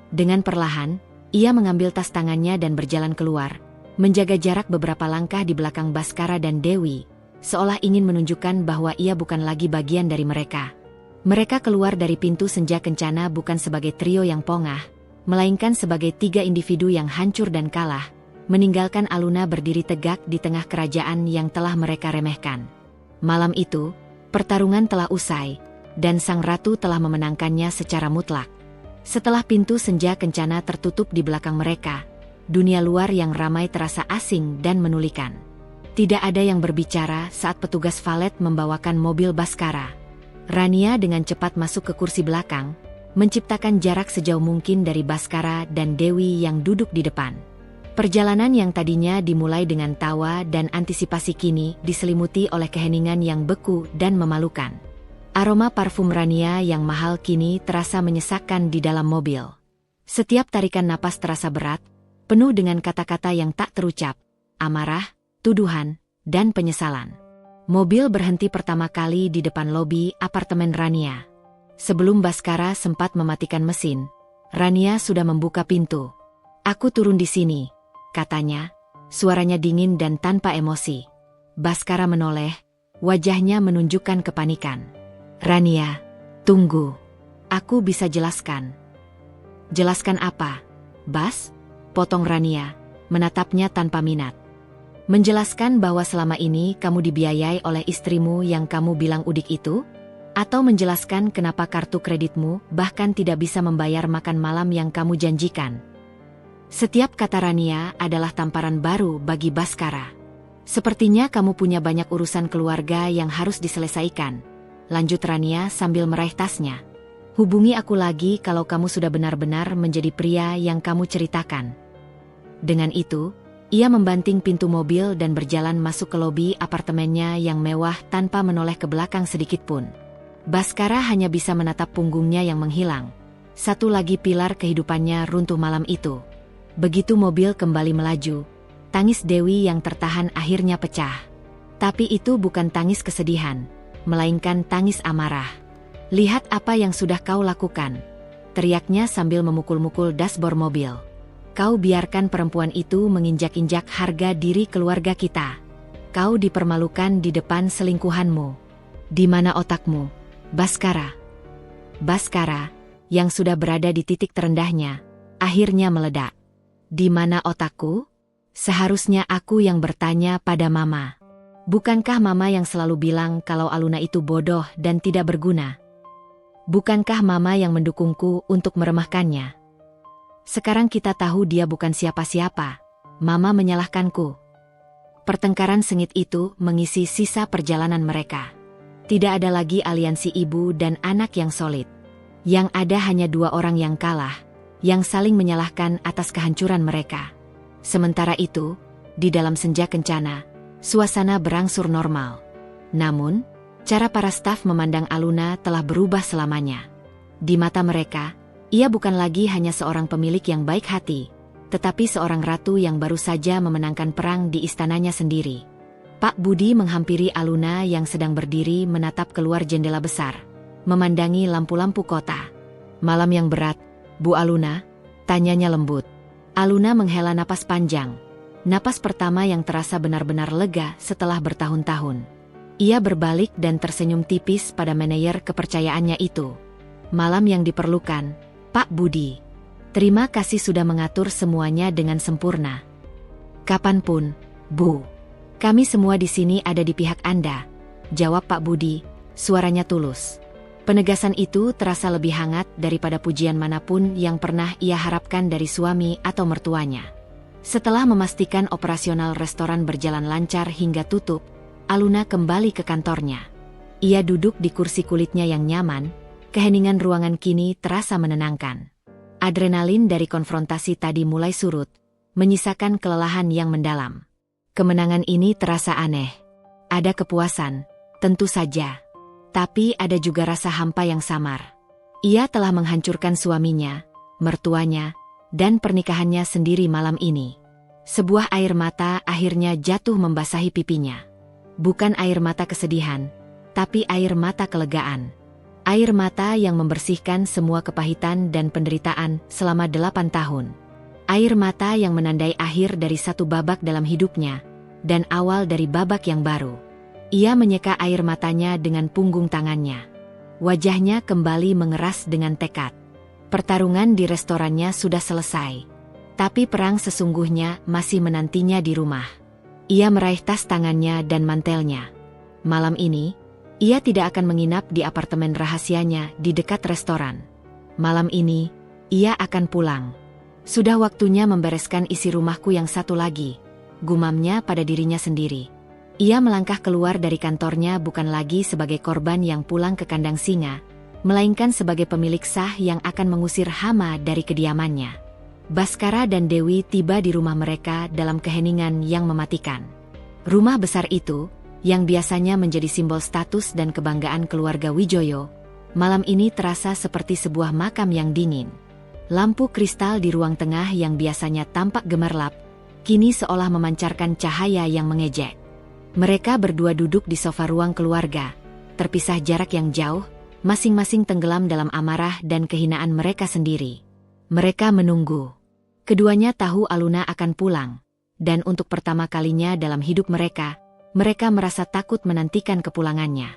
Dengan perlahan, ia mengambil tas tangannya dan berjalan keluar, menjaga jarak beberapa langkah di belakang Baskara dan Dewi, seolah ingin menunjukkan bahwa ia bukan lagi bagian dari mereka. Mereka keluar dari pintu senja kencana bukan sebagai trio yang pongah, melainkan sebagai 3 individu yang hancur dan kalah, meninggalkan Aluna berdiri tegak di tengah kerajaan yang telah mereka remehkan. Malam itu, pertarungan telah usai, dan sang ratu telah memenangkannya secara mutlak. Setelah pintu senja kencana tertutup di belakang mereka, dunia luar yang ramai terasa asing dan menulikan. Tidak ada yang berbicara saat petugas valet membawakan mobil Baskara. Rania dengan cepat masuk ke kursi belakang, menciptakan jarak sejauh mungkin dari Baskara dan Dewi yang duduk di depan. Perjalanan yang tadinya dimulai dengan tawa dan antisipasi kini diselimuti oleh keheningan yang beku dan memalukan. Aroma parfum Rania yang mahal kini terasa menyesakkan di dalam mobil. Setiap tarikan napas terasa berat, penuh dengan kata-kata yang tak terucap, amarah, tuduhan, dan penyesalan. Mobil berhenti pertama kali di depan lobi apartemen Rania. Sebelum Baskara sempat mematikan mesin, Rania sudah membuka pintu. "Aku turun di sini," katanya, suaranya dingin dan tanpa emosi. Baskara menoleh, wajahnya menunjukkan kepanikan. "Rania, tunggu. Aku bisa jelaskan." "Jelaskan apa, Bas?" potong Rania, menatapnya tanpa minat. "Menjelaskan bahwa selama ini kamu dibiayai oleh istrimu yang kamu bilang udik itu? Atau menjelaskan kenapa kartu kreditmu bahkan tidak bisa membayar makan malam yang kamu janjikan?" Setiap kata Rania adalah tamparan baru bagi Baskara. "Sepertinya kamu punya banyak urusan keluarga yang harus diselesaikan," lanjut Rania sambil meraih tasnya. "Hubungi aku lagi kalau kamu sudah benar-benar menjadi pria yang kamu ceritakan." Dengan itu, ia membanting pintu mobil dan berjalan masuk ke lobi apartemennya yang mewah tanpa menoleh ke belakang sedikit pun. Baskara hanya bisa menatap punggungnya yang menghilang. Satu lagi pilar kehidupannya runtuh malam itu. Begitu mobil kembali melaju, tangis Dewi yang tertahan akhirnya pecah. Tapi itu bukan tangis kesedihan, melainkan tangis amarah. "Lihat apa yang sudah kau lakukan," teriaknya sambil memukul-mukul dashboard mobil. "Kau biarkan perempuan itu menginjak-injak harga diri keluarga kita. Kau dipermalukan di depan selingkuhanmu. Di mana otakmu, Baskara?" Baskara, yang sudah berada di titik terendahnya, akhirnya meledak. "Di mana otakku? Seharusnya aku yang bertanya pada Mama. Bukankah Mama yang selalu bilang kalau Aluna itu bodoh dan tidak berguna? Bukankah Mama yang mendukungku untuk meremehkannya? Sekarang kita tahu dia bukan siapa-siapa. Mama menyalahkanku." Pertengkaran sengit itu mengisi sisa perjalanan mereka. Tidak ada lagi aliansi ibu dan anak yang solid. Yang ada hanya dua orang yang kalah, yang saling menyalahkan atas kehancuran mereka. Sementara itu, di dalam senja kencana, suasana berangsur normal. Namun, cara para staf memandang Aluna telah berubah selamanya. Di mata mereka, ia bukan lagi hanya seorang pemilik yang baik hati, tetapi seorang ratu yang baru saja memenangkan perang di istananya sendiri. Pak Budi menghampiri Aluna yang sedang berdiri menatap keluar jendela besar, memandangi lampu-lampu kota. "Malam yang berat, Bu Aluna?" tanyanya lembut. Aluna menghela napas panjang. Napas pertama yang terasa benar-benar lega setelah bertahun-tahun. Ia berbalik dan tersenyum tipis pada manajer kepercayaannya itu. "Malam yang diperlukan, Pak Budi. Terima kasih sudah mengatur semuanya dengan sempurna." "Kapanpun, Bu. Kami semua di sini ada di pihak Anda," jawab Pak Budi, suaranya tulus. Penegasan itu terasa lebih hangat daripada pujian manapun yang pernah ia harapkan dari suami atau mertuanya. Setelah memastikan operasional restoran berjalan lancar hingga tutup, Aluna kembali ke kantornya. Ia duduk di kursi kulitnya yang nyaman, keheningan ruangan kini terasa menenangkan. Adrenalin dari konfrontasi tadi mulai surut, menyisakan kelelahan yang mendalam. Kemenangan ini terasa aneh. Ada kepuasan, tentu saja. Tapi ada juga rasa hampa yang samar. Ia telah menghancurkan suaminya, mertuanya, dan pernikahannya sendiri malam ini. Sebuah air mata akhirnya jatuh membasahi pipinya. Bukan air mata kesedihan, tapi air mata kelegaan. Air mata yang membersihkan semua kepahitan dan penderitaan selama 8 tahun. Air mata yang menandai akhir dari satu babak dalam hidupnya, dan awal dari babak yang baru. Ia menyeka air matanya dengan punggung tangannya. Wajahnya kembali mengeras dengan tekad. Pertarungan di restorannya sudah selesai. Tapi perang sesungguhnya masih menantinya di rumah. Ia meraih tas tangannya dan mantelnya. Malam ini, ia tidak akan menginap di apartemen rahasianya di dekat restoran. Malam ini, ia akan pulang. Sudah waktunya membereskan isi rumahku yang satu lagi, gumamnya pada dirinya sendiri. Ia melangkah keluar dari kantornya bukan lagi sebagai korban yang pulang ke kandang singa, melainkan sebagai pemilik sah yang akan mengusir hama dari kediamannya. Baskara dan Dewi tiba di rumah mereka dalam keheningan yang mematikan. Rumah besar itu, yang biasanya menjadi simbol status dan kebanggaan keluarga Wijoyo, malam ini terasa seperti sebuah makam yang dingin. Lampu kristal di ruang tengah yang biasanya tampak gemerlap, kini seolah memancarkan cahaya yang mengejek. Mereka berdua duduk di sofa ruang keluarga, terpisah jarak yang jauh, masing-masing tenggelam dalam amarah dan kehinaan mereka sendiri. Mereka menunggu. Keduanya tahu Aluna akan pulang, dan untuk pertama kalinya dalam hidup mereka merasa takut menantikan kepulangannya.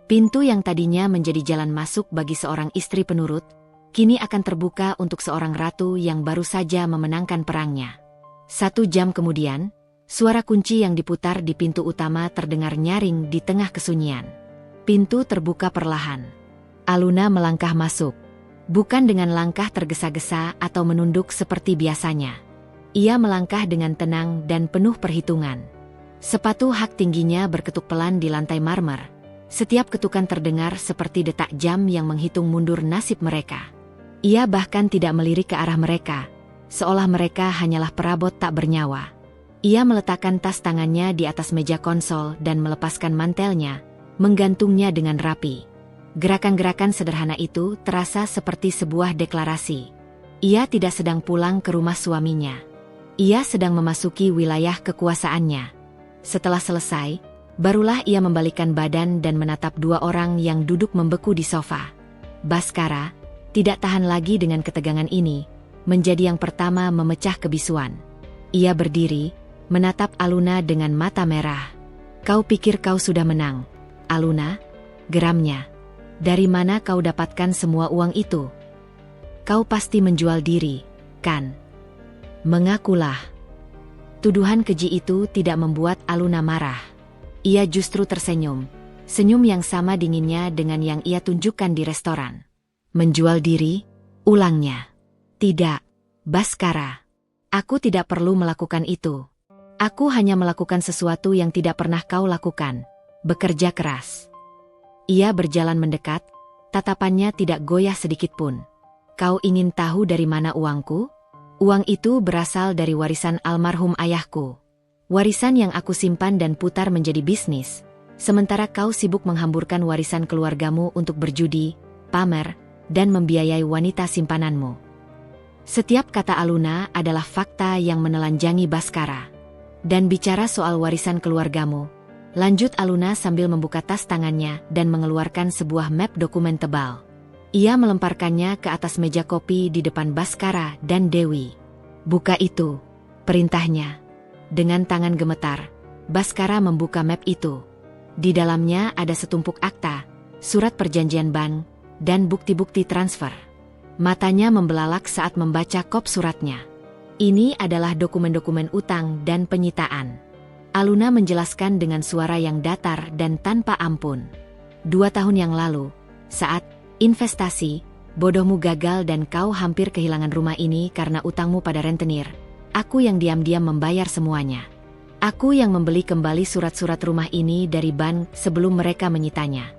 Pintu yang tadinya menjadi jalan masuk bagi seorang istri penurut, kini akan terbuka untuk seorang ratu yang baru saja memenangkan perangnya. 1 jam kemudian, suara kunci yang diputar di pintu utama terdengar nyaring di tengah kesunyian. Pintu terbuka perlahan. Aluna melangkah masuk. Bukan dengan langkah tergesa-gesa atau menunduk seperti biasanya. Ia melangkah dengan tenang dan penuh perhitungan. Sepatu hak tingginya berketuk pelan di lantai marmer. Setiap ketukan terdengar seperti detak jam yang menghitung mundur nasib mereka. Ia bahkan tidak melirik ke arah mereka, seolah mereka hanyalah perabot tak bernyawa. Ia meletakkan tas tangannya di atas meja konsol dan melepaskan mantelnya, menggantungnya dengan rapi. Gerakan-gerakan sederhana itu terasa seperti sebuah deklarasi. Ia tidak sedang pulang ke rumah suaminya. Ia sedang memasuki wilayah kekuasaannya. Setelah selesai, barulah ia membalikkan badan dan menatap 2 orang yang duduk membeku di sofa. Baskara, tidak tahan lagi dengan ketegangan ini, menjadi yang pertama memecah kebisuan. Ia berdiri, menatap Aluna dengan mata merah. "Kau pikir kau sudah menang, Aluna?" geramnya. "Dari mana kau dapatkan semua uang itu? Kau pasti menjual diri, kan?" "Mengakulah." Tuduhan keji itu tidak membuat Aluna marah. Ia justru tersenyum, senyum yang sama dinginnya dengan yang ia tunjukkan di restoran. "Menjual diri?" ulangnya. "Tidak, Baskara. Aku tidak perlu melakukan itu. Aku hanya melakukan sesuatu yang tidak pernah kau lakukan, bekerja keras." Ia berjalan mendekat, tatapannya tidak goyah sedikitpun. "Kau ingin tahu dari mana uangku? Uang itu berasal dari warisan almarhum ayahku. Warisan yang aku simpan dan putar menjadi bisnis, sementara kau sibuk menghamburkan warisan keluargamu untuk berjudi, pamer, dan membiayai wanita simpananmu." Setiap kata Aluna adalah fakta yang menelanjangi Baskara. "Dan bicara soal warisan keluargamu," lanjut Aluna sambil membuka tas tangannya dan mengeluarkan sebuah map dokumen tebal. Ia melemparkannya ke atas meja kopi di depan Baskara dan Dewi. "Buka itu," perintahnya. Dengan tangan gemetar, Baskara membuka map itu. Di dalamnya ada setumpuk akta, surat perjanjian bank, dan bukti-bukti transfer. Matanya membelalak saat membaca kop suratnya. Ini adalah dokumen-dokumen utang dan penyitaan. Aluna menjelaskan dengan suara yang datar dan tanpa ampun. 2 tahun yang lalu, saat investasi bodohmu gagal dan kau hampir kehilangan rumah ini karena utangmu pada rentenir, aku yang diam-diam membayar semuanya. Aku yang membeli kembali surat-surat rumah ini dari bank sebelum mereka menyitanya."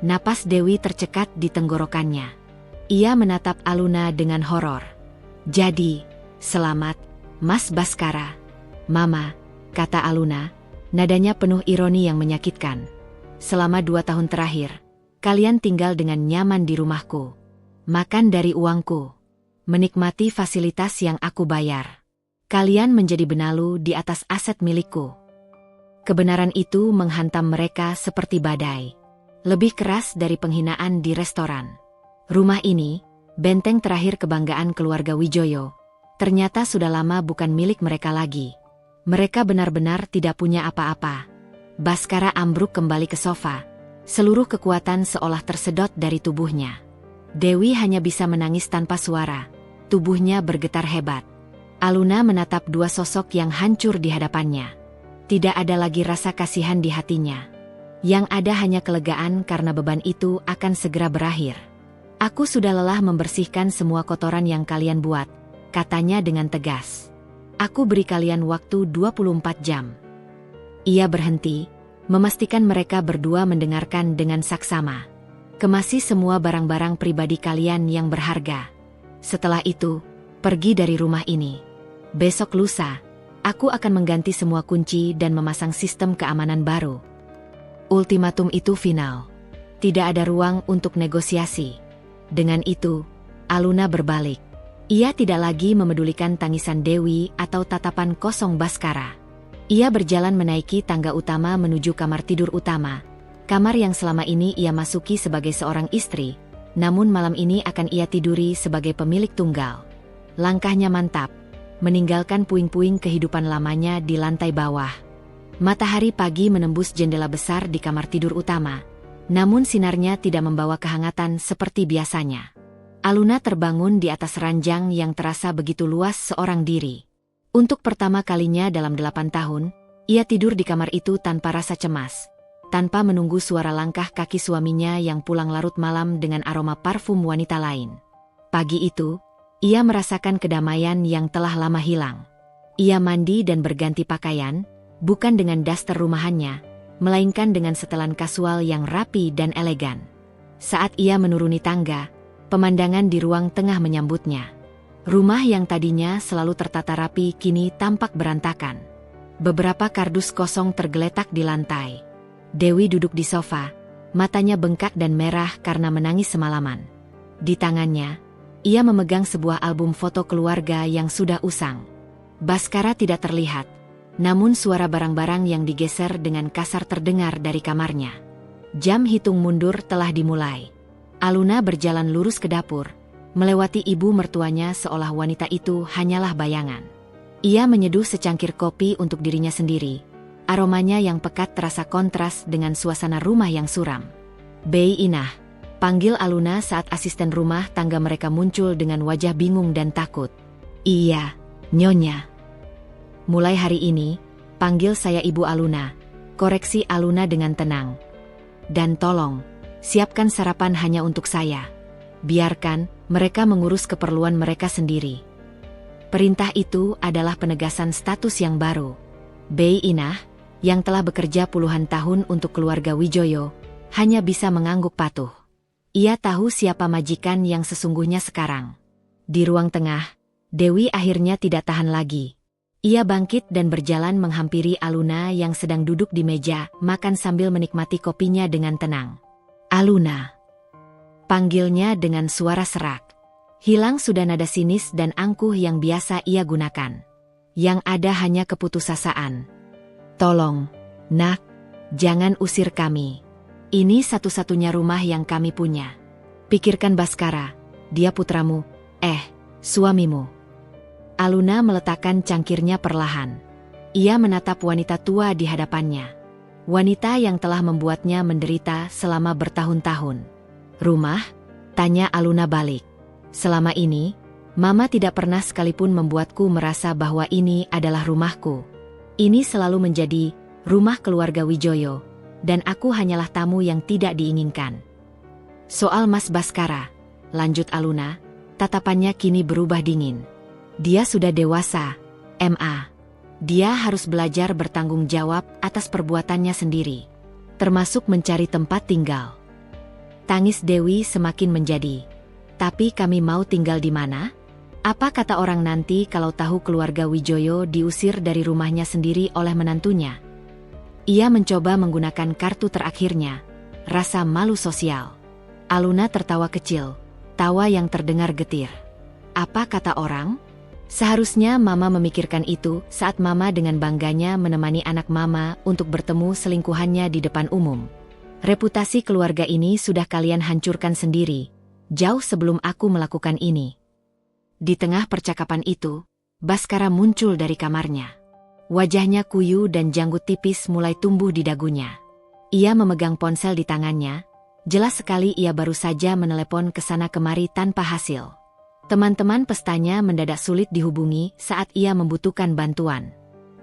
Napas Dewi tercekat di tenggorokannya. Ia menatap Aluna dengan horor. "Jadi, selamat, Mas Baskara." "Mama," kata Aluna, nadanya penuh ironi yang menyakitkan. "Selama 2 tahun terakhir, kalian tinggal dengan nyaman di rumahku. Makan dari uangku. Menikmati fasilitas yang aku bayar. Kalian menjadi benalu di atas aset milikku." Kebenaran itu menghantam mereka seperti badai. Lebih keras dari penghinaan di restoran. Rumah ini, benteng terakhir kebanggaan keluarga Wijoyo, ternyata sudah lama bukan milik mereka lagi. Mereka benar-benar tidak punya apa-apa. Baskara ambruk kembali ke sofa. Seluruh kekuatan seolah tersedot dari tubuhnya. Dewi hanya bisa menangis tanpa suara. Tubuhnya bergetar hebat. Aluna menatap 2 sosok yang hancur di hadapannya. Tidak ada lagi rasa kasihan di hatinya. Yang ada hanya kelegaan karena beban itu akan segera berakhir. "Aku sudah lelah membersihkan semua kotoran yang kalian buat," katanya dengan tegas. "Aku beri kalian waktu 24 jam. Ia berhenti, memastikan mereka berdua mendengarkan dengan saksama. "Kemasi semua barang-barang pribadi kalian yang berharga. Setelah itu, Pergi dari rumah ini. Besok lusa, aku akan mengganti semua kunci dan memasang sistem keamanan baru. Ultimatum itu final. Tidak ada ruang untuk negosiasi. Dengan itu, Aluna berbalik. Ia tidak lagi memedulikan tangisan Dewi atau tatapan kosong Baskara. Ia berjalan menaiki tangga utama menuju kamar tidur utama. Kamar yang selama ini ia masuki sebagai seorang istri, namun malam ini akan ia tiduri sebagai pemilik tunggal. Langkahnya mantap, meninggalkan puing-puing kehidupan lamanya di lantai bawah. Matahari pagi menembus jendela besar di kamar tidur utama, namun sinarnya tidak membawa kehangatan seperti biasanya. Aluna terbangun di atas ranjang yang terasa begitu luas seorang diri. Untuk pertama kalinya dalam 8 tahun, ia tidur di kamar itu tanpa rasa cemas, tanpa menunggu suara langkah kaki suaminya yang pulang larut malam dengan aroma parfum wanita lain. Pagi itu, ia merasakan kedamaian yang telah lama hilang. Ia mandi dan berganti pakaian, bukan dengan daster rumahannya, melainkan dengan setelan kasual yang rapi dan elegan. Saat ia menuruni tangga, pemandangan di ruang tengah menyambutnya. Rumah yang tadinya selalu tertata rapi kini tampak berantakan. Beberapa kardus kosong tergeletak di lantai. Dewi duduk di sofa, matanya bengkak dan merah karena menangis semalaman. Di tangannya, ia memegang sebuah album foto keluarga yang sudah usang. Baskara tidak terlihat, namun suara barang-barang yang digeser dengan kasar terdengar dari kamarnya. Jam hitung mundur telah dimulai. Aluna berjalan lurus ke dapur, melewati ibu mertuanya seolah wanita itu hanyalah bayangan. Ia menyeduh secangkir kopi untuk dirinya sendiri. Aromanya yang pekat terasa kontras dengan suasana rumah yang suram. "Bei Inah," panggil Aluna saat asisten rumah tangga mereka muncul dengan wajah bingung dan takut. "Iya, Nyonya." "Mulai hari ini, panggil saya Ibu Aluna," koreksi Aluna dengan tenang. "Dan tolong, siapkan sarapan hanya untuk saya. Biarkan mereka mengurus keperluan mereka sendiri." Perintah itu adalah penegasan status yang baru. Bei Inah, yang telah bekerja puluhan tahun untuk keluarga Wijoyo, hanya bisa mengangguk patuh. Ia tahu siapa majikan yang sesungguhnya sekarang. Di ruang tengah, Dewi akhirnya tidak tahan lagi. Ia bangkit dan berjalan menghampiri Aluna yang sedang duduk di meja, makan sambil menikmati kopinya dengan tenang. "Aluna," panggilnya dengan suara serak. Hilang sudah nada sinis dan angkuh yang biasa ia gunakan. Yang ada hanya keputusasaan. "Tolong, Nak, jangan usir kami. Ini satu-satunya rumah yang kami punya. Pikirkan Baskara, dia putramu, suamimu." Aluna meletakkan cangkirnya perlahan. Ia menatap wanita tua di hadapannya. Wanita yang telah membuatnya menderita selama bertahun-tahun. "Rumah?" tanya Aluna balik. "Selama ini, Mama tidak pernah sekalipun membuatku merasa bahwa ini adalah rumahku. Ini selalu menjadi rumah keluarga Wijoyo, dan aku hanyalah tamu yang tidak diinginkan." "Soal Mas Baskara," lanjut Aluna, tatapannya kini berubah dingin. "Dia sudah dewasa, Ma. Dia harus belajar bertanggung jawab atas perbuatannya sendiri, termasuk mencari tempat tinggal." Tangis Dewi semakin menjadi. "Tapi kami mau tinggal di mana? Apa kata orang nanti kalau tahu keluarga Wijoyo diusir dari rumahnya sendiri oleh menantunya?" Ia mencoba menggunakan kartu terakhirnya, rasa malu sosial. Aluna tertawa kecil, tawa yang terdengar getir. "Apa kata orang?" Seharusnya Mama memikirkan itu saat Mama dengan bangganya menemani anak Mama untuk bertemu selingkuhannya di depan umum. "Reputasi keluarga ini sudah kalian hancurkan sendiri, jauh sebelum aku melakukan ini." Di tengah percakapan itu, Baskara muncul dari kamarnya. Wajahnya kuyu dan janggut tipis mulai tumbuh di dagunya. Ia memegang ponsel di tangannya, jelas sekali ia baru saja menelepon ke sana kemari tanpa hasil. Teman-teman pestanya mendadak sulit dihubungi saat ia membutuhkan bantuan.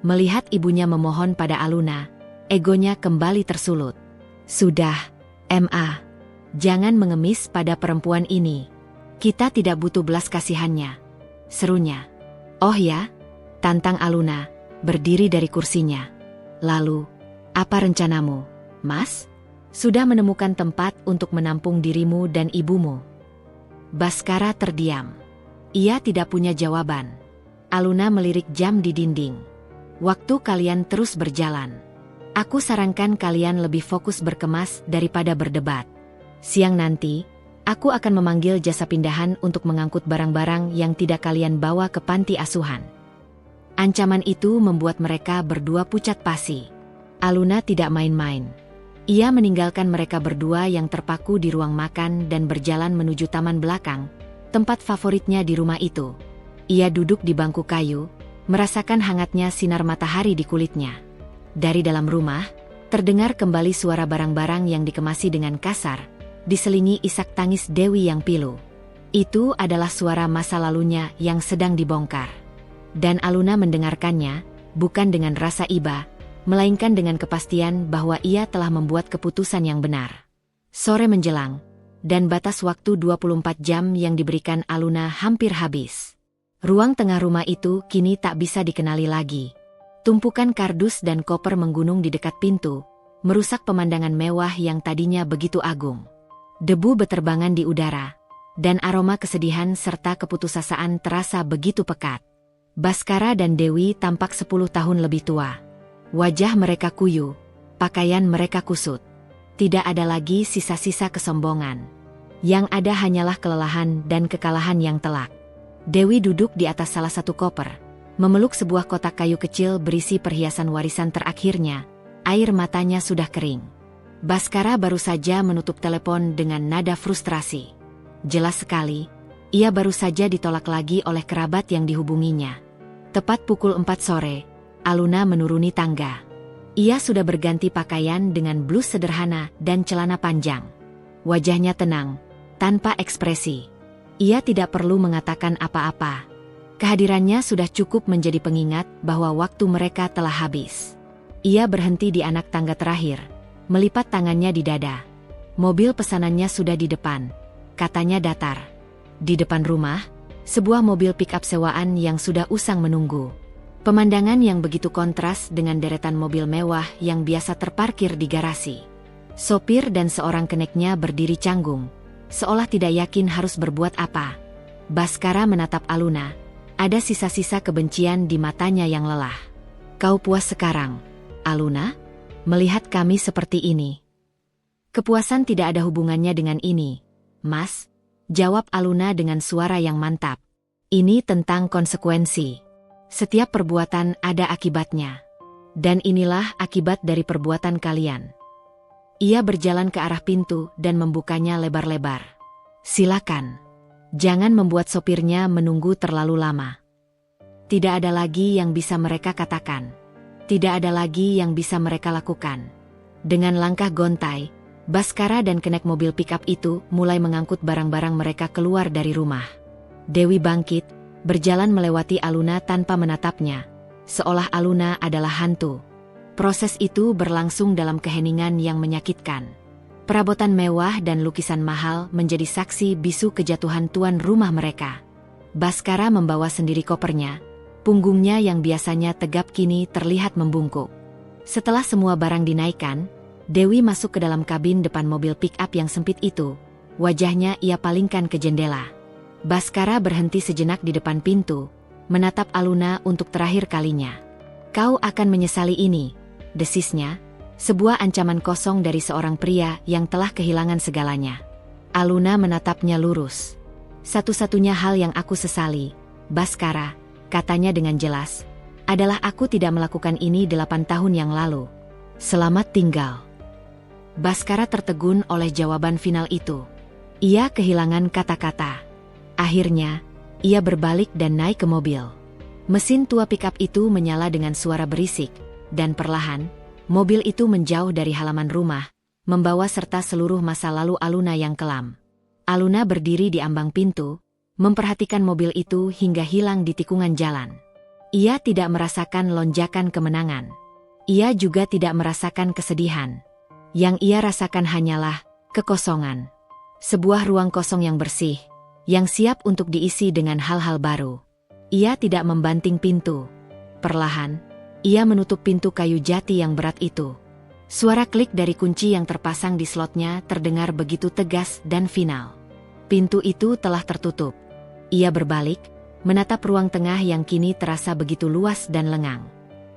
Melihat ibunya memohon pada Aluna, egonya kembali tersulut. "Sudah, Ma. Jangan mengemis pada perempuan ini. Kita tidak butuh belas kasihannya," serunya. "Oh ya?" tantang Aluna, berdiri dari kursinya. "Lalu, apa rencanamu, Mas? Sudah menemukan tempat untuk menampung dirimu dan ibumu?" Baskara terdiam. Ia tidak punya jawaban. Aluna melirik jam di dinding. Waktu kalian terus berjalan. Aku sarankan kalian lebih fokus berkemas daripada berdebat. Siang nanti, aku akan memanggil jasa pindahan untuk mengangkut barang-barang yang tidak kalian bawa ke panti asuhan. Ancaman itu membuat mereka berdua pucat pasi. Aluna tidak main-main. Ia meninggalkan mereka berdua yang terpaku di ruang makan dan berjalan menuju taman belakang, tempat favoritnya di rumah itu. Ia duduk di bangku kayu, merasakan hangatnya sinar matahari di kulitnya. Dari dalam rumah, terdengar kembali suara barang-barang yang dikemasi dengan kasar, diselingi isak tangis Dewi yang pilu. Itu adalah suara masa lalunya yang sedang dibongkar. Dan Aluna mendengarkannya, bukan dengan rasa iba, melainkan dengan kepastian bahwa ia telah membuat keputusan yang benar. Sore menjelang, dan batas waktu 24 jam yang diberikan Aluna hampir habis. Ruang tengah rumah itu kini tak bisa dikenali lagi. Tumpukan kardus dan koper menggunung di dekat pintu, merusak pemandangan mewah yang tadinya begitu agung. Debu beterbangan di udara, dan aroma kesedihan serta keputusasaan terasa begitu pekat. Baskara dan Dewi tampak 10 tahun lebih tua. Wajah mereka kuyu, pakaian mereka kusut. Tidak ada lagi sisa-sisa kesombongan. Yang ada hanyalah kelelahan dan kekalahan yang telak. Dewi duduk di atas salah satu koper, memeluk sebuah kotak kayu kecil berisi perhiasan warisan terakhirnya. Air matanya sudah kering. Baskara baru saja menutup telepon dengan nada frustrasi. Jelas sekali, ia baru saja ditolak lagi oleh kerabat yang dihubunginya. Tepat pukul 4 sore, Aluna menuruni tangga. Ia sudah berganti pakaian dengan blus sederhana dan celana panjang. Wajahnya tenang, tanpa ekspresi. Ia tidak perlu mengatakan apa-apa. Kehadirannya sudah cukup menjadi pengingat bahwa waktu mereka telah habis. Ia berhenti di anak tangga terakhir, melipat tangannya di dada. Mobil pesanannya sudah di depan, katanya datar. Di depan rumah, sebuah mobil pick-up sewaan yang sudah usang menunggu. Pemandangan yang begitu kontras dengan deretan mobil mewah yang biasa terparkir di garasi. Sopir dan seorang keneknya berdiri canggung, seolah tidak yakin harus berbuat apa. Baskara menatap Aluna, ada sisa-sisa kebencian di matanya yang lelah. Kau puas sekarang, Aluna? Melihat kami seperti ini. Kepuasan tidak ada hubungannya dengan ini, Mas, jawab Aluna dengan suara yang mantap. Ini tentang konsekuensi. Setiap perbuatan ada akibatnya. Dan inilah akibat dari perbuatan kalian. Ia berjalan ke arah pintu dan membukanya lebar-lebar. Silakan. Jangan membuat sopirnya menunggu terlalu lama. Tidak ada lagi yang bisa mereka katakan. Tidak ada lagi yang bisa mereka lakukan. Dengan langkah gontai, Baskara dan kenek mobil pick-up itu mulai mengangkut barang-barang mereka keluar dari rumah. Dewi bangkit, berjalan melewati Aluna tanpa menatapnya, seolah Aluna adalah hantu. Proses itu berlangsung dalam keheningan yang menyakitkan. Perabotan mewah dan lukisan mahal menjadi saksi bisu kejatuhan tuan rumah mereka. Baskara membawa sendiri kopernya, punggungnya yang biasanya tegap kini terlihat membungkuk. Setelah semua barang dinaikkan, Dewi masuk ke dalam kabin depan mobil pick-up yang sempit itu. Wajahnya ia palingkan ke jendela. Baskara berhenti sejenak di depan pintu, menatap Aluna untuk terakhir kalinya. Kau akan menyesali ini, desisnya, sebuah ancaman kosong dari seorang pria yang telah kehilangan segalanya. Aluna menatapnya lurus. Satu-satunya hal yang aku sesali, Baskara, katanya dengan jelas, adalah aku tidak melakukan ini 8 tahun yang lalu. Selamat tinggal. Baskara tertegun oleh jawaban final itu. Ia kehilangan kata-kata. Akhirnya, ia berbalik dan naik ke mobil. Mesin tua pick-up itu menyala dengan suara berisik, dan perlahan, mobil itu menjauh dari halaman rumah, membawa serta seluruh masa lalu Aluna yang kelam. Aluna berdiri di ambang pintu, memperhatikan mobil itu hingga hilang di tikungan jalan. Ia tidak merasakan lonjakan kemenangan. Ia juga tidak merasakan kesedihan. Yang ia rasakan hanyalah kekosongan. Sebuah ruang kosong yang bersih, yang siap untuk diisi dengan hal-hal baru. Ia tidak membanting pintu. Perlahan, ia menutup pintu kayu jati yang berat itu. Suara klik dari kunci yang terpasang di slotnya terdengar begitu tegas dan final. Pintu itu telah tertutup. Ia berbalik, menatap ruang tengah yang kini terasa begitu luas dan lengang.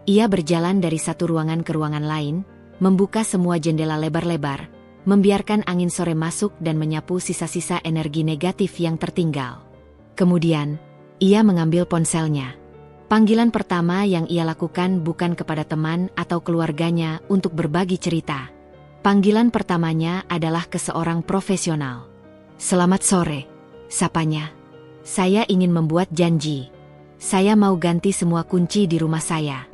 Ia berjalan dari satu ruangan ke ruangan lain, membuka semua jendela lebar-lebar, membiarkan angin sore masuk dan menyapu sisa-sisa energi negatif yang tertinggal. Kemudian, ia mengambil ponselnya. Panggilan pertama yang ia lakukan bukan kepada teman atau keluarganya untuk berbagi cerita. Panggilan pertamanya adalah ke seorang profesional. "Selamat sore," sapanya. "Saya ingin membuat janji. Saya mau ganti semua kunci di rumah saya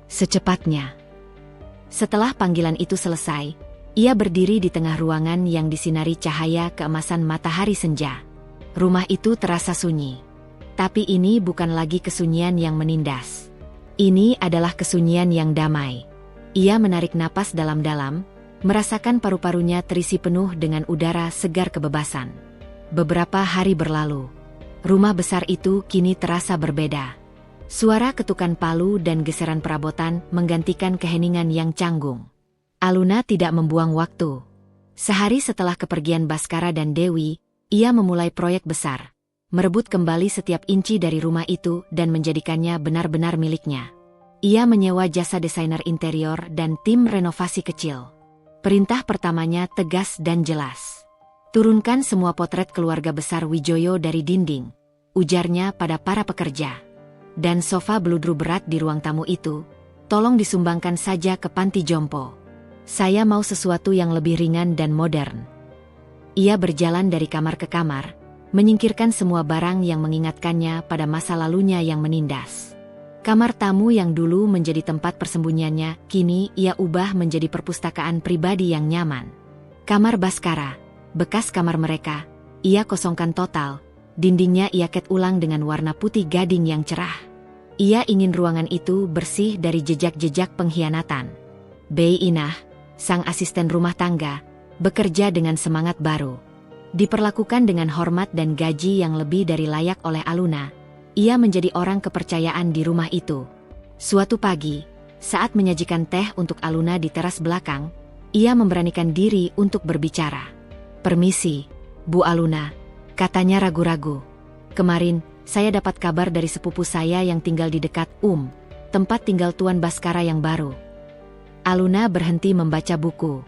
secepatnya." Setelah panggilan itu selesai, ia berdiri di tengah ruangan yang disinari cahaya keemasan matahari senja. Rumah itu terasa sunyi. Tapi ini bukan lagi kesunyian yang menindas. Ini adalah kesunyian yang damai. Ia menarik napas dalam-dalam, merasakan paru-parunya terisi penuh dengan udara segar kebebasan. Beberapa hari berlalu. Rumah besar itu kini terasa berbeda. Suara ketukan palu dan geseran perabotan menggantikan keheningan yang canggung. Aluna tidak membuang waktu. Sehari setelah kepergian Baskara dan Dewi, ia memulai proyek besar. Merebut kembali setiap inci dari rumah itu dan menjadikannya benar-benar miliknya. Ia menyewa jasa desainer interior dan tim renovasi kecil. Perintah pertamanya tegas dan jelas. "Turunkan semua potret keluarga besar Wijoyo dari dinding," ujarnya pada para pekerja. "Dan sofa beludru berat di ruang tamu itu, tolong disumbangkan saja ke panti jompo. Saya mau sesuatu yang lebih ringan dan modern." Ia berjalan dari kamar ke kamar, menyingkirkan semua barang yang mengingatkannya pada masa lalunya yang menindas. Kamar tamu yang dulu menjadi tempat persembunyiannya, kini ia ubah menjadi perpustakaan pribadi yang nyaman. Kamar Baskara, bekas kamar mereka, ia kosongkan total. Dindingnya ia cat ulang dengan warna putih gading yang cerah. Ia ingin ruangan itu bersih dari jejak-jejak pengkhianatan. Bei Inah, sang asisten rumah tangga, bekerja dengan semangat baru. Diperlakukan dengan hormat dan gaji yang lebih dari layak oleh Aluna, ia menjadi orang kepercayaan di rumah itu. Suatu pagi, saat menyajikan teh untuk Aluna di teras belakang, ia memberanikan diri untuk berbicara. "Permisi, Bu Aluna," katanya ragu-ragu. "Kemarin, saya dapat kabar dari sepupu saya yang tinggal di dekat tempat tinggal Tuan Baskara yang baru." Aluna berhenti membaca buku.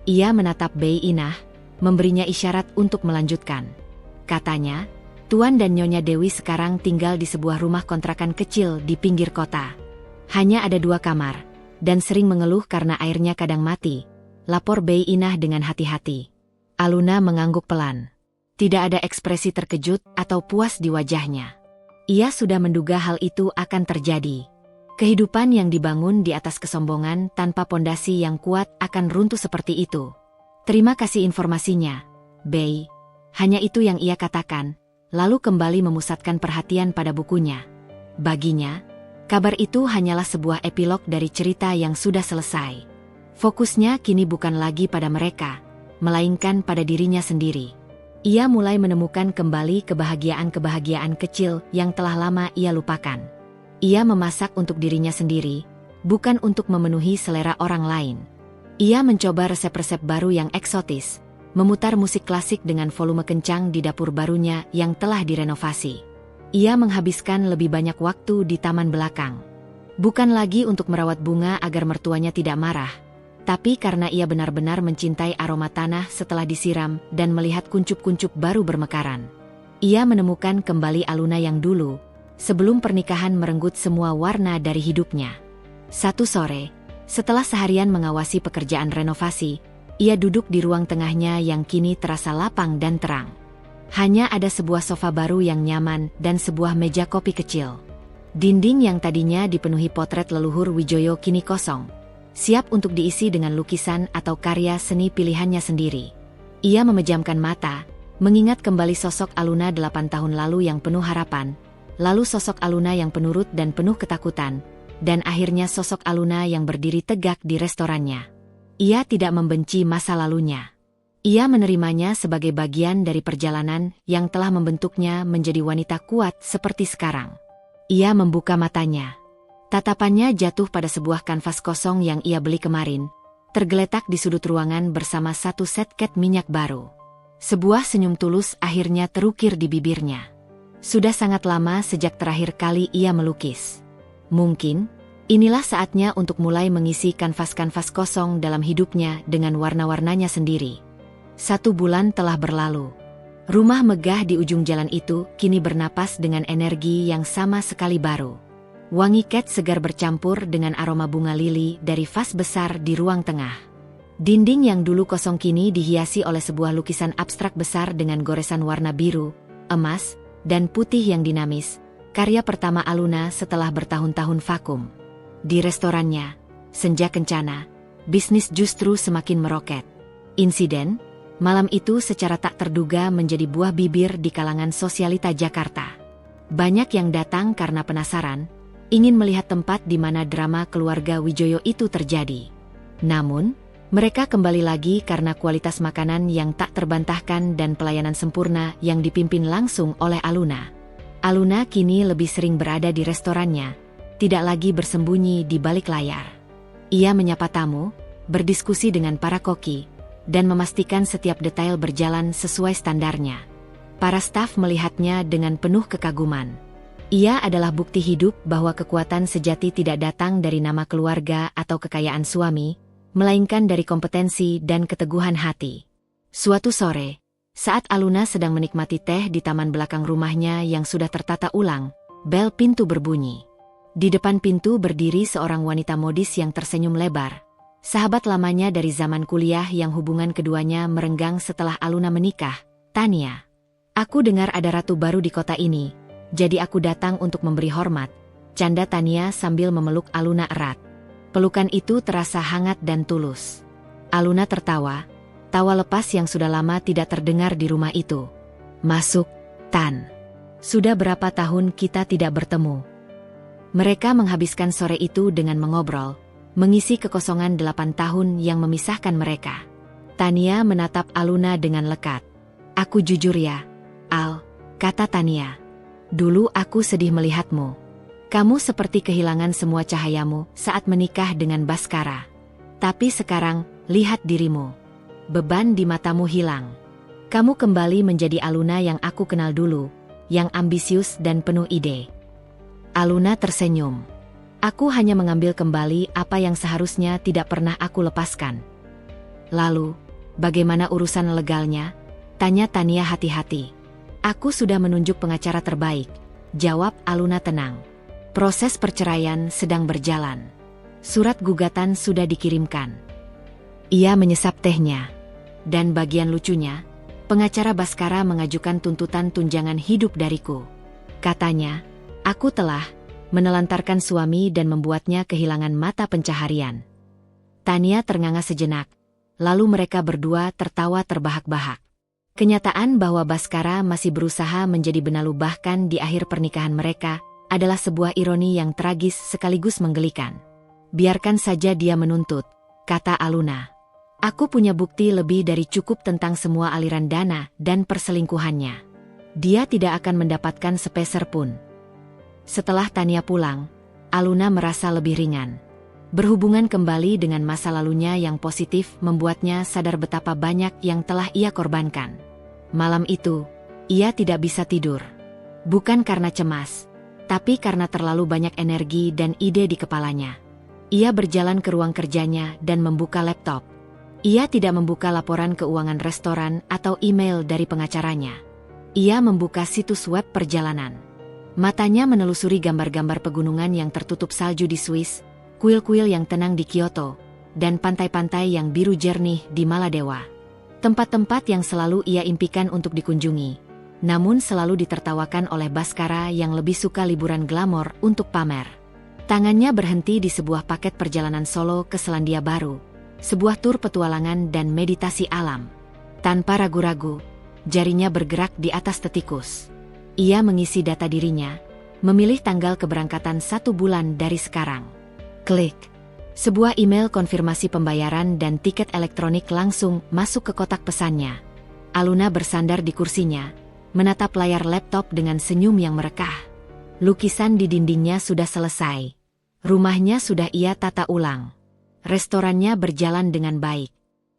Ia menatap Bei Inah, memberinya isyarat untuk melanjutkan. Katanya, Tuan dan Nyonya Dewi sekarang tinggal di sebuah rumah kontrakan kecil di pinggir kota. Hanya ada 2 kamar, dan sering mengeluh karena airnya kadang mati, lapor Bei Inah dengan hati-hati. Aluna mengangguk pelan. Tidak ada ekspresi terkejut atau puas di wajahnya. Ia sudah menduga hal itu akan terjadi. Kehidupan yang dibangun di atas kesombongan tanpa pondasi yang kuat akan runtuh seperti itu. "Terima kasih informasinya, Bei." Hanya itu yang ia katakan, lalu kembali memusatkan perhatian pada bukunya. Baginya, kabar itu hanyalah sebuah epilog dari cerita yang sudah selesai. Fokusnya kini bukan lagi pada mereka, melainkan pada dirinya sendiri. Ia mulai menemukan kembali kebahagiaan-kebahagiaan kecil yang telah lama ia lupakan. Ia memasak untuk dirinya sendiri, bukan untuk memenuhi selera orang lain. Ia mencoba resep-resep baru yang eksotis, memutar musik klasik dengan volume kencang di dapur barunya yang telah direnovasi. Ia menghabiskan lebih banyak waktu di taman belakang. Bukan lagi untuk merawat bunga agar mertuanya tidak marah, tapi karena ia benar-benar mencintai aroma tanah setelah disiram dan melihat kuncup-kuncup baru bermekaran. Ia menemukan kembali Aluna yang dulu, sebelum pernikahan merenggut semua warna dari hidupnya. Satu sore, setelah seharian mengawasi pekerjaan renovasi, ia duduk di ruang tengahnya yang kini terasa lapang dan terang. Hanya ada sebuah sofa baru yang nyaman dan sebuah meja kopi kecil. Dinding yang tadinya dipenuhi potret leluhur Wijoyo kini kosong, siap untuk diisi dengan lukisan atau karya seni pilihannya sendiri. Ia memejamkan mata, mengingat kembali sosok Aluna 8 tahun lalu yang penuh harapan, lalu sosok Aluna yang penurut dan penuh ketakutan, dan akhirnya sosok Aluna yang berdiri tegak di restorannya. Ia tidak membenci masa lalunya. Ia menerimanya sebagai bagian dari perjalanan yang telah membentuknya menjadi wanita kuat seperti sekarang. Ia membuka matanya. Tatapannya jatuh pada sebuah kanvas kosong yang ia beli kemarin, tergeletak di sudut ruangan bersama satu set cat minyak baru. Sebuah senyum tulus akhirnya terukir di bibirnya. Sudah sangat lama sejak terakhir kali ia melukis. Mungkin, inilah saatnya untuk mulai mengisi kanvas-kanvas kosong dalam hidupnya dengan warna-warnanya sendiri. 1 bulan telah berlalu. Rumah megah di ujung jalan itu kini bernapas dengan energi yang sama sekali baru. Wangi cat segar bercampur dengan aroma bunga lili dari vas besar di ruang tengah. Dinding yang dulu kosong kini dihiasi oleh sebuah lukisan abstrak besar dengan goresan warna biru, emas, dan putih yang dinamis, karya pertama Aluna setelah bertahun-tahun vakum. Di restorannya, senja kencana, bisnis justru semakin meroket. Insiden, malam itu secara tak terduga menjadi buah bibir di kalangan sosialita Jakarta. Banyak yang datang karena penasaran, ingin melihat tempat di mana drama keluarga Wijoyo itu terjadi. Namun, mereka kembali lagi karena kualitas makanan yang tak terbantahkan dan pelayanan sempurna yang dipimpin langsung oleh Aluna. Aluna kini lebih sering berada di restorannya, tidak lagi bersembunyi di balik layar. Ia menyapa tamu, berdiskusi dengan para koki, dan memastikan setiap detail berjalan sesuai standarnya. Para staf melihatnya dengan penuh kekaguman. Ia adalah bukti hidup bahwa kekuatan sejati tidak datang dari nama keluarga atau kekayaan suami, melainkan dari kompetensi dan keteguhan hati. Suatu sore, saat Aluna sedang menikmati teh di taman belakang rumahnya yang sudah tertata ulang, bel pintu berbunyi. Di depan pintu berdiri seorang wanita modis yang tersenyum lebar. Sahabat lamanya dari zaman kuliah yang hubungan keduanya merenggang setelah Aluna menikah, Tania. "Aku dengar ada ratu baru di kota ini, jadi aku datang untuk memberi hormat," canda Tania sambil memeluk Aluna erat. Pelukan itu terasa hangat dan tulus. Aluna tertawa, tawa lepas yang sudah lama tidak terdengar di rumah itu. "Masuk, Tan. Sudah berapa tahun kita tidak bertemu?" Mereka menghabiskan sore itu dengan mengobrol, mengisi kekosongan 8 tahun yang memisahkan mereka. Tania menatap Aluna dengan lekat. "Aku jujur ya, Al," kata Tania. "Dulu aku sedih melihatmu. Kamu seperti kehilangan semua cahayamu saat menikah dengan Baskara. Tapi sekarang, lihat dirimu. Beban di matamu hilang. Kamu kembali menjadi Aluna yang aku kenal dulu, yang ambisius dan penuh ide." Aluna tersenyum. "Aku hanya mengambil kembali apa yang seharusnya tidak pernah aku lepaskan." "Lalu, bagaimana urusan legalnya?" tanya Tania hati-hati. "Aku sudah menunjuk pengacara terbaik," jawab Aluna tenang. "Proses perceraian sedang berjalan. Surat gugatan sudah dikirimkan." Ia menyesap tehnya. "Dan bagian lucunya, pengacara Baskara mengajukan tuntutan tunjangan hidup dariku. Katanya, aku telah menelantarkan suami dan membuatnya kehilangan mata pencaharian." Tania ternganga sejenak, lalu mereka berdua tertawa terbahak-bahak. Kenyataan bahwa Baskara masih berusaha menjadi benalu bahkan di akhir pernikahan mereka, adalah sebuah ironi yang tragis sekaligus menggelikan. "Biarkan saja dia menuntut," kata Aluna. "Aku punya bukti lebih dari cukup tentang semua aliran dana dan perselingkuhannya. Dia tidak akan mendapatkan sepeser pun." Setelah Tania pulang, Aluna merasa lebih ringan. Berhubungan kembali dengan masa lalunya yang positif membuatnya sadar betapa banyak yang telah ia korbankan. Malam itu, ia tidak bisa tidur. Bukan karena cemas, tapi karena terlalu banyak energi dan ide di kepalanya. Ia berjalan ke ruang kerjanya dan membuka laptop. Ia tidak membuka laporan keuangan restoran atau email dari pengacaranya. Ia membuka situs web perjalanan. Matanya menelusuri gambar-gambar pegunungan yang tertutup salju di Swiss, kuil-kuil yang tenang di Kyoto, dan pantai-pantai yang biru jernih di Maladewa. Tempat-tempat yang selalu ia impikan untuk dikunjungi, namun selalu ditertawakan oleh Baskara yang lebih suka liburan glamor untuk pamer. Tangannya berhenti di sebuah paket perjalanan solo ke Selandia Baru, sebuah tur petualangan dan meditasi alam. Tanpa ragu-ragu, jarinya bergerak di atas tetikus. Ia mengisi data dirinya, memilih tanggal keberangkatan 1 bulan dari sekarang. Klik. Sebuah email konfirmasi pembayaran dan tiket elektronik langsung masuk ke kotak pesannya. Aluna bersandar di kursinya, menatap layar laptop dengan senyum yang merekah. Lukisan di dindingnya sudah selesai. Rumahnya sudah ia tata ulang. Restorannya berjalan dengan baik.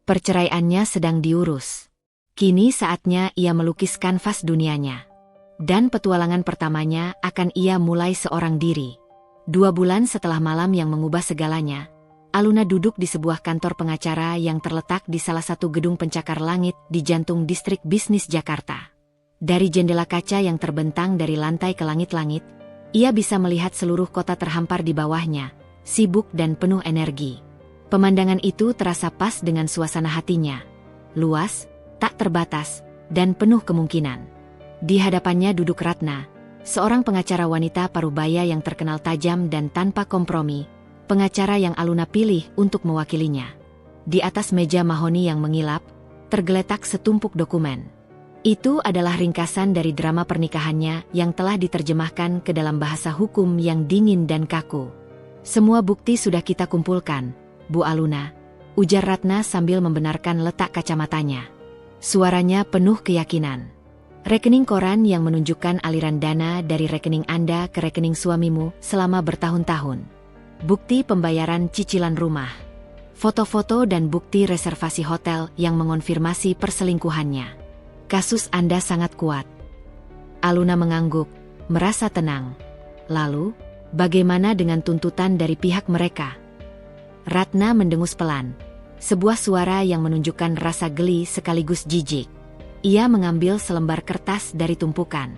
Perceraiannya sedang diurus. Kini saatnya ia melukis kanvas dunianya. Dan petualangan pertamanya akan ia mulai seorang diri. 2 bulan setelah malam yang mengubah segalanya, Aluna duduk di sebuah kantor pengacara yang terletak di salah satu gedung pencakar langit di jantung distrik bisnis Jakarta. Dari jendela kaca yang terbentang dari lantai ke langit-langit, ia bisa melihat seluruh kota terhampar di bawahnya, sibuk dan penuh energi. Pemandangan itu terasa pas dengan suasana hatinya. Luas, tak terbatas, dan penuh kemungkinan. Di hadapannya duduk Ratna, seorang pengacara wanita parubaya yang terkenal tajam dan tanpa kompromi, pengacara yang Aluna pilih untuk mewakilinya. Di atas meja mahoni yang mengilap, tergeletak setumpuk dokumen. Itu adalah ringkasan dari drama pernikahannya yang telah diterjemahkan ke dalam bahasa hukum yang dingin dan kaku. "Semua bukti sudah kita kumpulkan, Bu Aluna," ujar Ratna sambil membenarkan letak kacamatanya. Suaranya penuh keyakinan. "Rekening koran yang menunjukkan aliran dana dari rekening Anda ke rekening suamimu selama bertahun-tahun. Bukti pembayaran cicilan rumah. Foto-foto dan bukti reservasi hotel yang mengonfirmasi perselingkuhannya. Kasus Anda sangat kuat." Aluna mengangguk, merasa tenang. "Lalu, bagaimana dengan tuntutan dari pihak mereka?" Ratna mendengus pelan. Sebuah suara yang menunjukkan rasa geli sekaligus jijik. Ia mengambil selembar kertas dari tumpukan.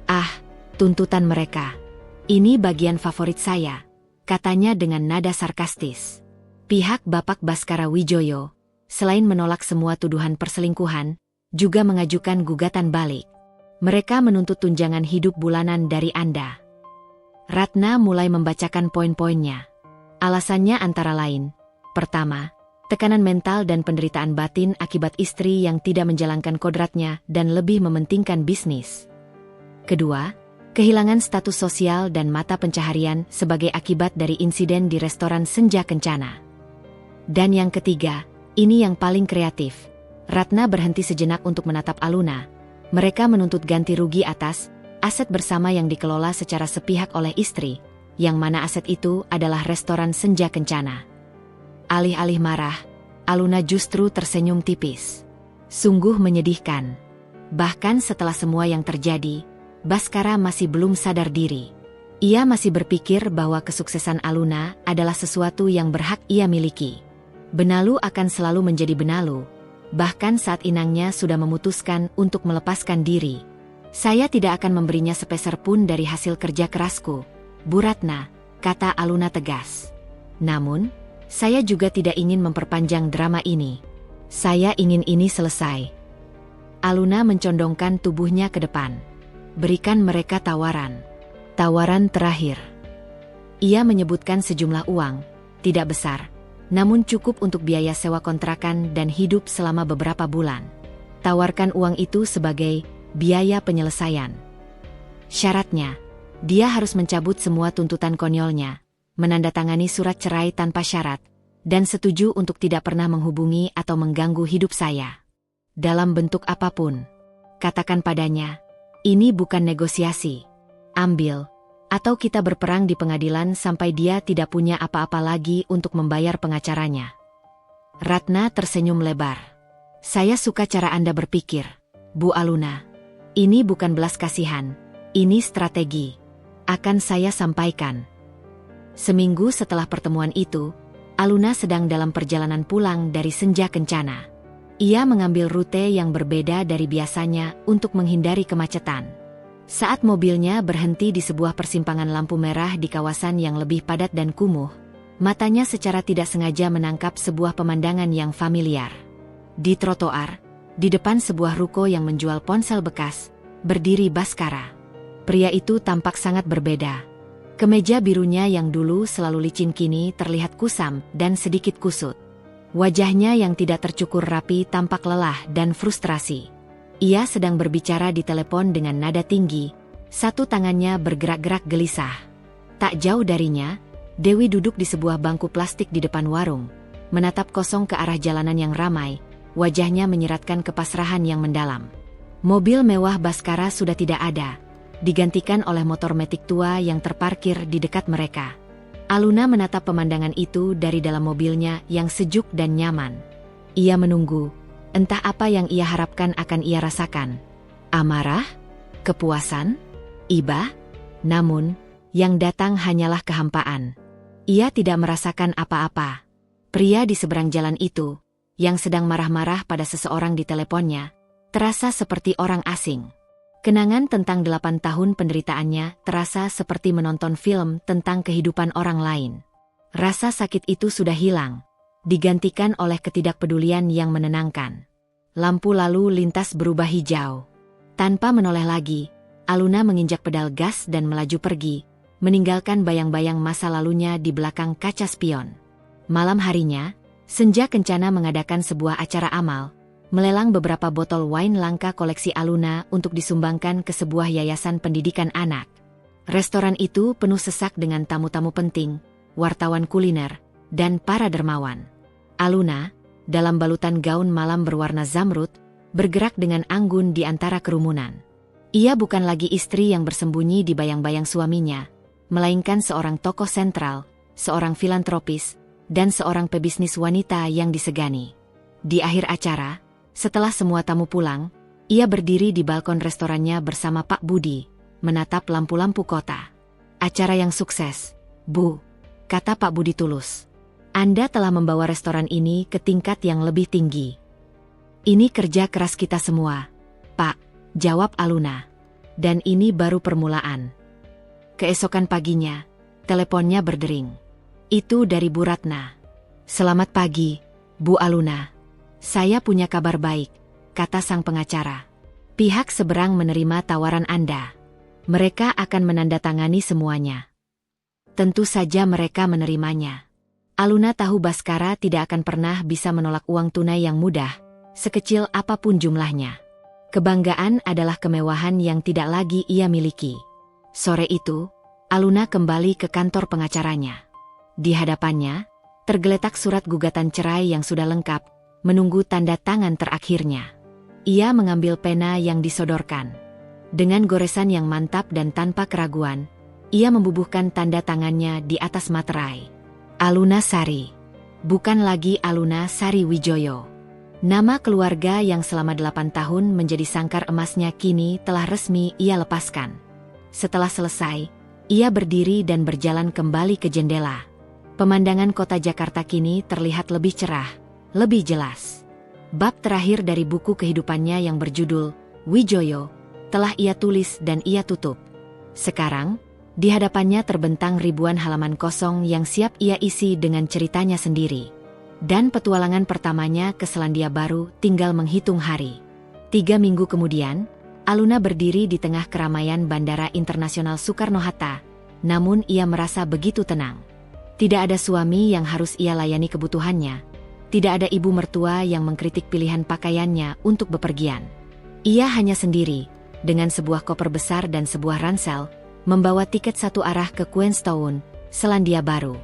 "Ah, tuntutan mereka. Ini bagian favorit saya," katanya dengan nada sarkastis. Pihak Bapak Baskara Wijoyo, selain menolak semua tuduhan perselingkuhan, juga mengajukan gugatan balik. Mereka menuntut tunjangan hidup bulanan dari Anda. Ratna mulai membacakan poin-poinnya. Alasannya antara lain, pertama, tekanan mental dan penderitaan batin akibat istri yang tidak menjalankan kodratnya dan lebih mementingkan bisnis. Kedua, kehilangan status sosial dan mata pencaharian sebagai akibat dari insiden di restoran Senja Kencana. Dan yang ketiga, ini yang paling kreatif. Ratna berhenti sejenak untuk menatap Aluna. Mereka menuntut ganti rugi atas aset bersama yang dikelola secara sepihak oleh istri, yang mana aset itu adalah restoran Senja Kencana. Alih-alih marah, Aluna justru tersenyum tipis. Sungguh menyedihkan. Bahkan setelah semua yang terjadi, Baskara masih belum sadar diri. Ia masih berpikir bahwa kesuksesan Aluna adalah sesuatu yang berhak ia miliki. Benalu akan selalu menjadi benalu, bahkan saat inangnya sudah memutuskan untuk melepaskan diri. "Saya tidak akan memberinya sepeser pun dari hasil kerja kerasku, Bu Ratna," kata Aluna tegas. "Namun, saya juga tidak ingin memperpanjang drama ini. Saya ingin ini selesai." Aluna mencondongkan tubuhnya ke depan. "Berikan mereka tawaran. Tawaran terakhir." Ia menyebutkan sejumlah uang, tidak besar, namun cukup untuk biaya sewa kontrakan dan hidup selama beberapa bulan. Tawarkan uang itu sebagai biaya penyelesaian. Syaratnya, dia harus mencabut semua tuntutan konyolnya, menandatangani surat cerai tanpa syarat, dan setuju untuk tidak pernah menghubungi atau mengganggu hidup saya. Dalam bentuk apapun, katakan padanya, "Ini bukan negosiasi. Ambil, atau kita berperang di pengadilan sampai dia tidak punya apa-apa lagi untuk membayar pengacaranya." Ratna tersenyum lebar. "Saya suka cara Anda berpikir, Bu Aluna. Ini bukan belas kasihan, ini strategi. Akan saya sampaikan." Seminggu setelah pertemuan itu, Aluna sedang dalam perjalanan pulang dari Senja Kencana. Ia mengambil rute yang berbeda dari biasanya untuk menghindari kemacetan. Saat mobilnya berhenti di sebuah persimpangan lampu merah di kawasan yang lebih padat dan kumuh, matanya secara tidak sengaja menangkap sebuah pemandangan yang familiar. Di trotoar, di depan sebuah ruko yang menjual ponsel bekas, berdiri Baskara. Pria itu tampak sangat berbeda. Kemeja birunya yang dulu selalu licin kini terlihat kusam dan sedikit kusut. Wajahnya yang tidak tercukur rapi tampak lelah dan frustrasi. Ia sedang berbicara di telepon dengan nada tinggi, satu tangannya bergerak-gerak gelisah. Tak jauh darinya, Dewi duduk di sebuah bangku plastik di depan warung, menatap kosong ke arah jalanan yang ramai, wajahnya menyiratkan kepasrahan yang mendalam. Mobil mewah Baskara sudah tidak ada, digantikan oleh motor metik tua yang terparkir di dekat mereka. Aluna menatap pemandangan itu dari dalam mobilnya yang sejuk dan nyaman. Ia menunggu, entah apa yang ia harapkan akan ia rasakan. Amarah? Kepuasan? Iba? Namun, yang datang hanyalah kehampaan. Ia tidak merasakan apa-apa. Pria di seberang jalan itu, yang sedang marah-marah pada seseorang di teleponnya, terasa seperti orang asing. Kenangan tentang 8 tahun penderitaannya terasa seperti menonton film tentang kehidupan orang lain. Rasa sakit itu sudah hilang, digantikan oleh ketidakpedulian yang menenangkan. Lampu lalu lintas berubah hijau. Tanpa menoleh lagi, Aluna menginjak pedal gas dan melaju pergi, meninggalkan bayang-bayang masa lalunya di belakang kaca spion. Malam harinya, Senja Kencana mengadakan sebuah acara amal, melelang beberapa botol wine langka koleksi Aluna untuk disumbangkan ke sebuah yayasan pendidikan anak. Restoran itu penuh sesak dengan tamu-tamu penting, wartawan kuliner, dan para dermawan. Aluna, dalam balutan gaun malam berwarna zamrud, bergerak dengan anggun di antara kerumunan. Ia bukan lagi istri yang bersembunyi di bayang-bayang suaminya, melainkan seorang tokoh sentral, seorang filantropis, dan seorang pebisnis wanita yang disegani. Di akhir acara, setelah semua tamu pulang, ia berdiri di balkon restorannya bersama Pak Budi, menatap lampu-lampu kota. "Acara yang sukses, Bu," kata Pak Budi tulus. "Anda telah membawa restoran ini ke tingkat yang lebih tinggi." "Ini kerja keras kita semua, Pak," jawab Aluna. "Dan ini baru permulaan." Keesokan paginya, teleponnya berdering. Itu dari Bu Ratna. "Selamat pagi, Bu Aluna. Saya punya kabar baik," kata sang pengacara. "Pihak seberang menerima tawaran Anda. Mereka akan menandatangani semuanya." Tentu saja mereka menerimanya. Aluna tahu Baskara tidak akan pernah bisa menolak uang tunai yang mudah, sekecil apapun jumlahnya. Kebanggaan adalah kemewahan yang tidak lagi ia miliki. Sore itu, Aluna kembali ke kantor pengacaranya. Di hadapannya, tergeletak surat gugatan cerai yang sudah lengkap, menunggu tanda tangan terakhirnya. Ia mengambil pena yang disodorkan. Dengan goresan yang mantap dan tanpa keraguan, ia membubuhkan tanda tangannya di atas materai. Aluna Sari. Bukan lagi Aluna Sari Wijoyo. Nama keluarga yang selama 8 tahun menjadi sangkar emasnya kini telah resmi ia lepaskan. Setelah selesai, ia berdiri dan berjalan kembali ke jendela. Pemandangan kota Jakarta kini terlihat lebih cerah, lebih jelas. Bab terakhir dari buku kehidupannya yang berjudul Wijoyo telah ia tulis dan ia tutup. Sekarang, di hadapannya terbentang ribuan halaman kosong yang siap ia isi dengan ceritanya sendiri. Dan petualangan pertamanya ke Selandia Baru tinggal menghitung hari. 3 minggu kemudian, Aluna berdiri di tengah keramaian Bandara Internasional Soekarno-Hatta, namun ia merasa begitu tenang. Tidak ada suami yang harus ia layani kebutuhannya. Tidak ada ibu mertua yang mengkritik pilihan pakaiannya untuk bepergian. Ia hanya sendiri, dengan sebuah koper besar dan sebuah ransel, membawa tiket satu arah ke Queenstown, Selandia Baru.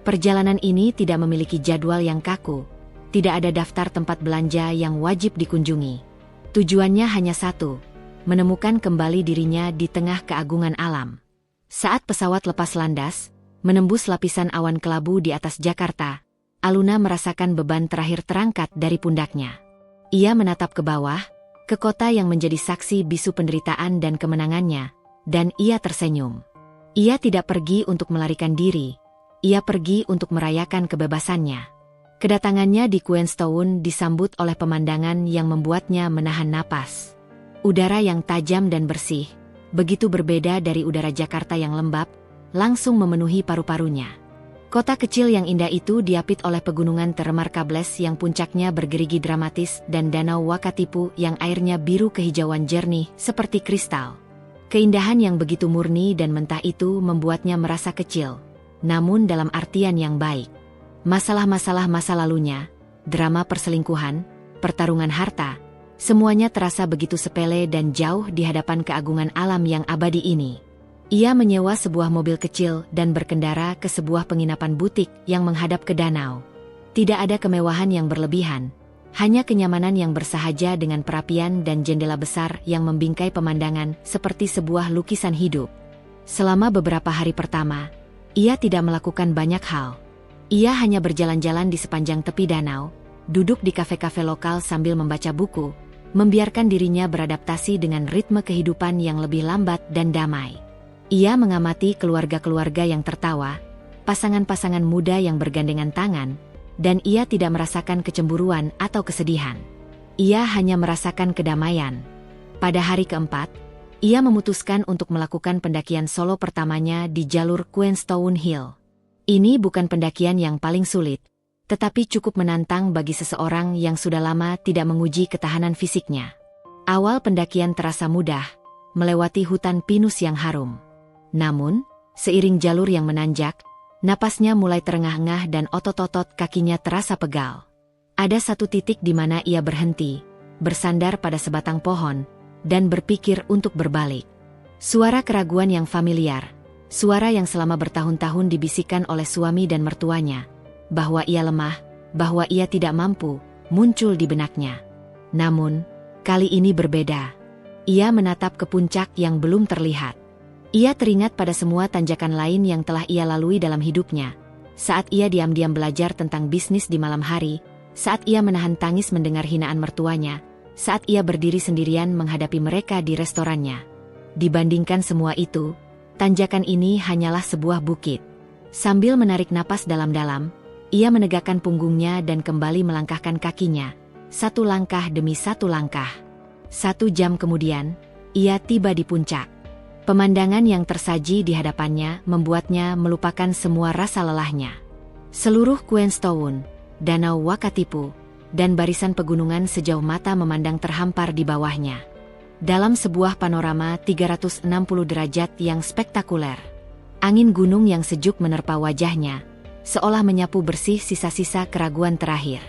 Perjalanan ini tidak memiliki jadwal yang kaku, tidak ada daftar tempat belanja yang wajib dikunjungi. Tujuannya hanya satu, menemukan kembali dirinya di tengah keagungan alam. Saat pesawat lepas landas, menembus lapisan awan kelabu di atas Jakarta, Aluna merasakan beban terakhir terangkat dari pundaknya. Ia menatap ke bawah, ke kota yang menjadi saksi bisu penderitaan dan kemenangannya, dan ia tersenyum. Ia tidak pergi untuk melarikan diri, ia pergi untuk merayakan kebebasannya. Kedatangannya di Queenstown disambut oleh pemandangan yang membuatnya menahan napas. Udara yang tajam dan bersih, begitu berbeda dari udara Jakarta yang lembab, langsung memenuhi paru-parunya. Kota kecil yang indah itu diapit oleh pegunungan Terremarkables yang puncaknya bergerigi dramatis dan danau Wakatipu yang airnya biru kehijauan jernih seperti kristal. Keindahan yang begitu murni dan mentah itu membuatnya merasa kecil, namun dalam artian yang baik. Masalah-masalah masa lalunya, drama perselingkuhan, pertarungan harta, semuanya terasa begitu sepele dan jauh di hadapan keagungan alam yang abadi ini. Ia menyewa sebuah mobil kecil dan berkendara ke sebuah penginapan butik yang menghadap ke danau. Tidak ada kemewahan yang berlebihan, hanya kenyamanan yang bersahaja dengan perapian dan jendela besar yang membingkai pemandangan seperti sebuah lukisan hidup. Selama beberapa hari pertama, ia tidak melakukan banyak hal. Ia hanya berjalan-jalan di sepanjang tepi danau, duduk di kafe-kafe lokal sambil membaca buku, membiarkan dirinya beradaptasi dengan ritme kehidupan yang lebih lambat dan damai. Ia mengamati keluarga-keluarga yang tertawa, pasangan-pasangan muda yang bergandengan tangan, dan ia tidak merasakan kecemburuan atau kesedihan. Ia hanya merasakan kedamaian. Pada hari keempat, ia memutuskan untuk melakukan pendakian solo pertamanya di jalur Queenstown Hill. Ini bukan pendakian yang paling sulit, tetapi cukup menantang bagi seseorang yang sudah lama tidak menguji ketahanan fisiknya. Awal pendakian terasa mudah, melewati hutan pinus yang harum. Namun, seiring jalur yang menanjak, napasnya mulai terengah-engah dan otot-otot kakinya terasa pegal. Ada satu titik di mana ia berhenti, bersandar pada sebatang pohon, dan berpikir untuk berbalik. Suara keraguan yang familiar, suara yang selama bertahun-tahun dibisikkan oleh suami dan mertuanya, bahwa ia lemah, bahwa ia tidak mampu, muncul di benaknya. Namun, kali ini berbeda. Ia menatap ke puncak yang belum terlihat. Ia teringat pada semua tanjakan lain yang telah ia lalui dalam hidupnya, saat ia diam-diam belajar tentang bisnis di malam hari, saat ia menahan tangis mendengar hinaan mertuanya, saat ia berdiri sendirian menghadapi mereka di restorannya. Dibandingkan semua itu, tanjakan ini hanyalah sebuah bukit. Sambil menarik napas dalam-dalam, ia menegakkan punggungnya dan kembali melangkahkan kakinya, satu langkah demi satu langkah. 1 jam kemudian, ia tiba di puncak. Pemandangan yang tersaji di hadapannya membuatnya melupakan semua rasa lelahnya. Seluruh Queenstown, Danau Wakatipu, dan barisan pegunungan sejauh mata memandang terhampar di bawahnya. Dalam sebuah panorama 360 derajat yang spektakuler. Angin gunung yang sejuk menerpa wajahnya, seolah menyapu bersih sisa-sisa keraguan terakhir.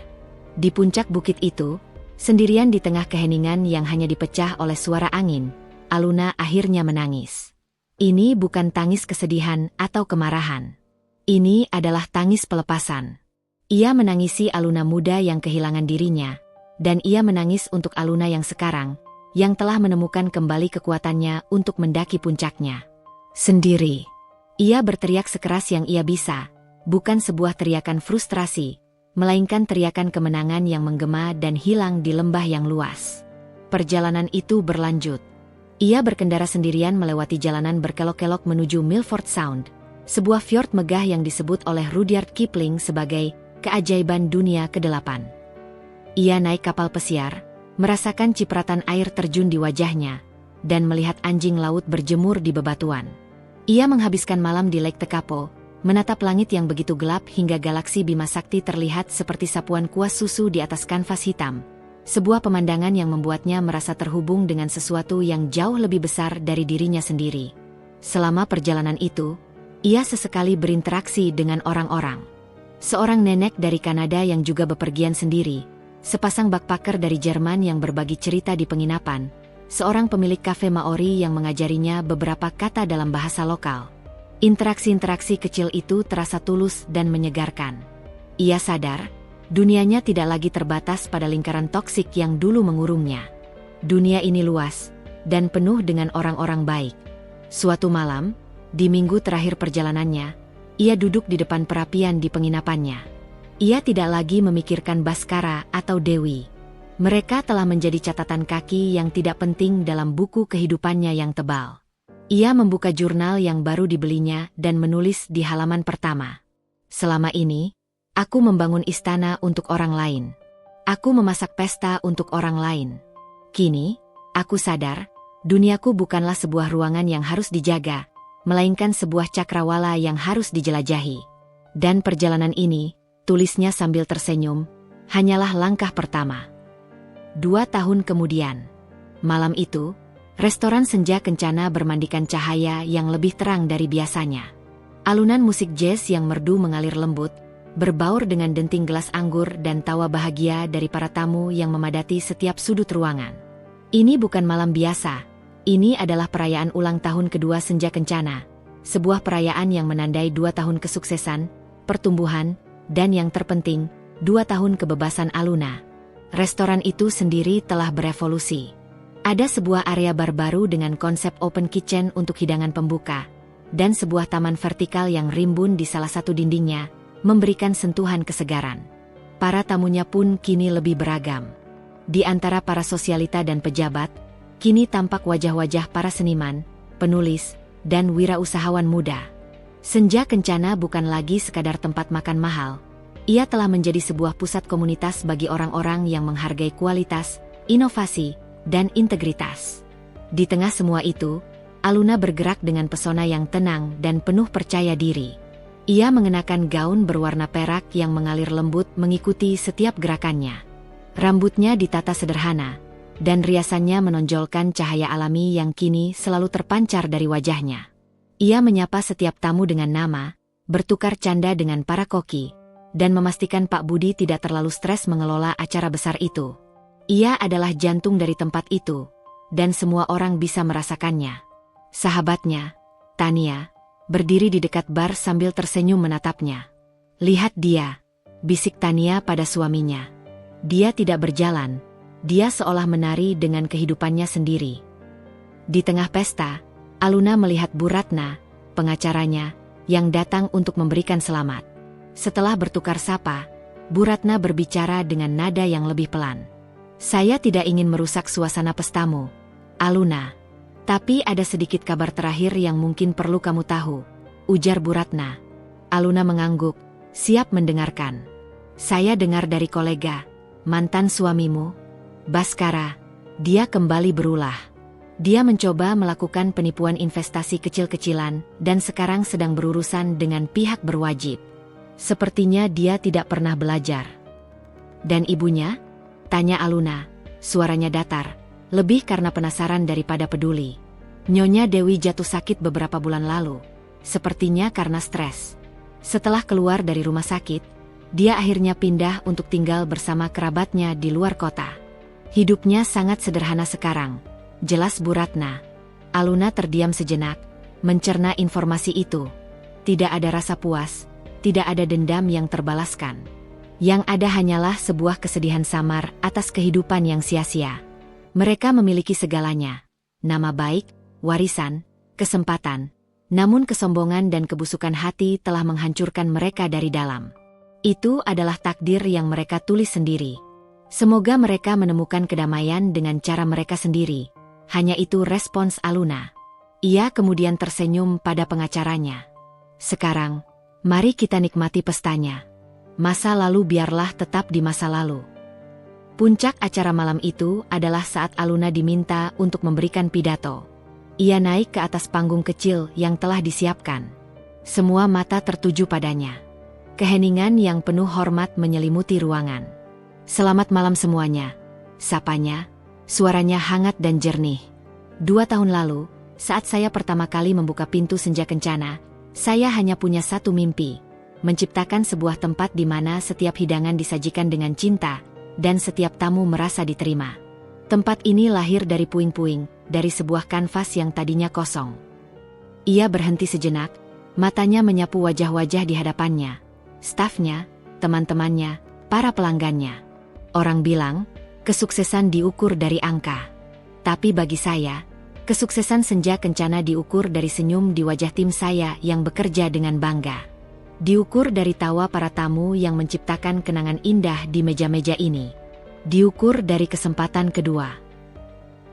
Di puncak bukit itu, sendirian di tengah keheningan yang hanya dipecah oleh suara angin, Aluna akhirnya menangis. Ini bukan tangis kesedihan atau kemarahan. Ini adalah tangis pelepasan. Ia menangisi Aluna muda yang kehilangan dirinya, dan ia menangis untuk Aluna yang sekarang, yang telah menemukan kembali kekuatannya untuk mendaki puncaknya. Sendiri. Ia berteriak sekeras yang ia bisa, bukan sebuah teriakan frustrasi, melainkan teriakan kemenangan yang menggema dan hilang di lembah yang luas. Perjalanan itu berlanjut. Ia berkendara sendirian melewati jalanan berkelok-kelok menuju Milford Sound, sebuah fjord megah yang disebut oleh Rudyard Kipling sebagai keajaiban dunia ke-8. Ia naik kapal pesiar, merasakan cipratan air terjun di wajahnya, dan melihat anjing laut berjemur di bebatuan. Ia menghabiskan malam di Lake Tekapo, menatap langit yang begitu gelap hingga galaksi Bima Sakti terlihat seperti sapuan kuas susu di atas kanvas hitam. Sebuah pemandangan yang membuatnya merasa terhubung dengan sesuatu yang jauh lebih besar dari dirinya sendiri. Selama perjalanan itu, ia sesekali berinteraksi dengan orang-orang. Seorang nenek dari Kanada yang juga bepergian sendiri, sepasang backpacker dari Jerman yang berbagi cerita di penginapan, seorang pemilik kafe Maori yang mengajarinya beberapa kata dalam bahasa lokal. Interaksi-interaksi kecil itu terasa tulus dan menyegarkan. Ia sadar, dunianya tidak lagi terbatas pada lingkaran toksik yang dulu mengurungnya. Dunia ini luas, dan penuh dengan orang-orang baik. Suatu malam, di minggu terakhir perjalanannya, ia duduk di depan perapian di penginapannya. Ia tidak lagi memikirkan Baskara atau Dewi. Mereka telah menjadi catatan kaki yang tidak penting dalam buku kehidupannya yang tebal. Ia membuka jurnal yang baru dibelinya dan menulis di halaman pertama. Selama ini, aku membangun istana untuk orang lain. Aku memasak pesta untuk orang lain. Kini, aku sadar, duniaku bukanlah sebuah ruangan yang harus dijaga, melainkan sebuah cakrawala yang harus dijelajahi. Dan perjalanan ini, tulisnya sambil tersenyum, hanyalah langkah pertama. 2 tahun kemudian, malam itu, restoran senja kencana bermandikan cahaya yang lebih terang dari biasanya. Alunan musik jazz yang merdu mengalir lembut, berbaur dengan denting gelas anggur dan tawa bahagia dari para tamu yang memadati setiap sudut ruangan. Ini bukan malam biasa. Ini adalah perayaan ulang tahun kedua Senja Kencana, sebuah perayaan yang menandai 2 tahun kesuksesan, pertumbuhan, dan yang terpenting, 2 tahun kebebasan Aluna. Restoran itu sendiri telah berevolusi. Ada sebuah area bar baru dengan konsep open kitchen untuk hidangan pembuka, dan sebuah taman vertikal yang rimbun di salah satu dindingnya, memberikan sentuhan kesegaran. Para tamunya pun kini lebih beragam. Di antara para sosialita dan pejabat, kini tampak wajah-wajah para seniman, penulis, dan wirausahawan muda. Senja Kencana bukan lagi sekadar tempat makan mahal. Ia telah menjadi sebuah pusat komunitas bagi orang-orang yang menghargai kualitas, inovasi, dan integritas. Di tengah semua itu, Aluna bergerak dengan pesona yang tenang dan penuh percaya diri. Ia mengenakan gaun berwarna perak yang mengalir lembut mengikuti setiap gerakannya. Rambutnya ditata sederhana, dan riasannya menonjolkan cahaya alami yang kini selalu terpancar dari wajahnya. Ia menyapa setiap tamu dengan nama, bertukar canda dengan para koki, dan memastikan Pak Budi tidak terlalu stres mengelola acara besar itu. Ia adalah jantung dari tempat itu, dan semua orang bisa merasakannya. Sahabatnya, Tania, berdiri di dekat bar sambil tersenyum menatapnya. "Lihat dia," bisik Tania pada suaminya. Dia tidak berjalan, dia seolah menari dengan kehidupannya sendiri. Di tengah pesta, Aluna melihat Bu Ratna, pengacaranya, yang datang untuk memberikan selamat. Setelah bertukar sapa, Bu Ratna berbicara dengan nada yang lebih pelan. "Saya tidak ingin merusak suasana pestamu, Aluna. Tapi ada sedikit kabar terakhir yang mungkin perlu kamu tahu," ujar Bu Ratna. Aluna mengangguk, siap mendengarkan. "Saya dengar dari kolega, mantan suamimu, Baskara, dia kembali berulah. Dia mencoba melakukan penipuan investasi kecil-kecilan dan sekarang sedang berurusan dengan pihak berwajib. Sepertinya dia tidak pernah belajar." "Dan ibunya?" tanya Aluna, suaranya datar, lebih karena penasaran daripada peduli. "Nyonya Dewi jatuh sakit beberapa bulan lalu, sepertinya karena stres. Setelah keluar dari rumah sakit, dia akhirnya pindah untuk tinggal bersama kerabatnya di luar kota. Hidupnya sangat sederhana sekarang," jelas Bu Ratna. Aluna terdiam sejenak, mencerna informasi itu. Tidak ada rasa puas, tidak ada dendam yang terbalaskan. Yang ada hanyalah sebuah kesedihan samar atas kehidupan yang sia-sia. Mereka memiliki segalanya, nama baik, warisan, kesempatan. Namun kesombongan dan kebusukan hati telah menghancurkan mereka dari dalam. Itu adalah takdir yang mereka tulis sendiri. Semoga mereka menemukan kedamaian dengan cara mereka sendiri. Hanya itu respons Aluna. Ia kemudian tersenyum pada pengacaranya. "Sekarang, mari kita nikmati pestanya. Masa lalu biarlah tetap di masa lalu." Puncak acara malam itu adalah saat Aluna diminta untuk memberikan pidato. Ia naik ke atas panggung kecil yang telah disiapkan. Semua mata tertuju padanya. Keheningan yang penuh hormat menyelimuti ruangan. "Selamat malam semuanya," sapanya, suaranya hangat dan jernih. 2 tahun lalu, saat saya pertama kali membuka pintu Senja Kencana, saya hanya punya satu mimpi, menciptakan sebuah tempat di mana setiap hidangan disajikan dengan cinta, dan setiap tamu merasa diterima. Tempat ini lahir dari puing-puing, dari sebuah kanvas yang tadinya kosong. Ia berhenti sejenak, matanya menyapu wajah-wajah di hadapannya. Stafnya, teman-temannya, para pelanggannya. Orang bilang, kesuksesan diukur dari angka. Tapi bagi saya, kesuksesan Senja Kencana diukur dari senyum di wajah tim saya yang bekerja dengan bangga. Diukur dari tawa para tamu yang menciptakan kenangan indah di meja-meja ini. Diukur dari kesempatan kedua.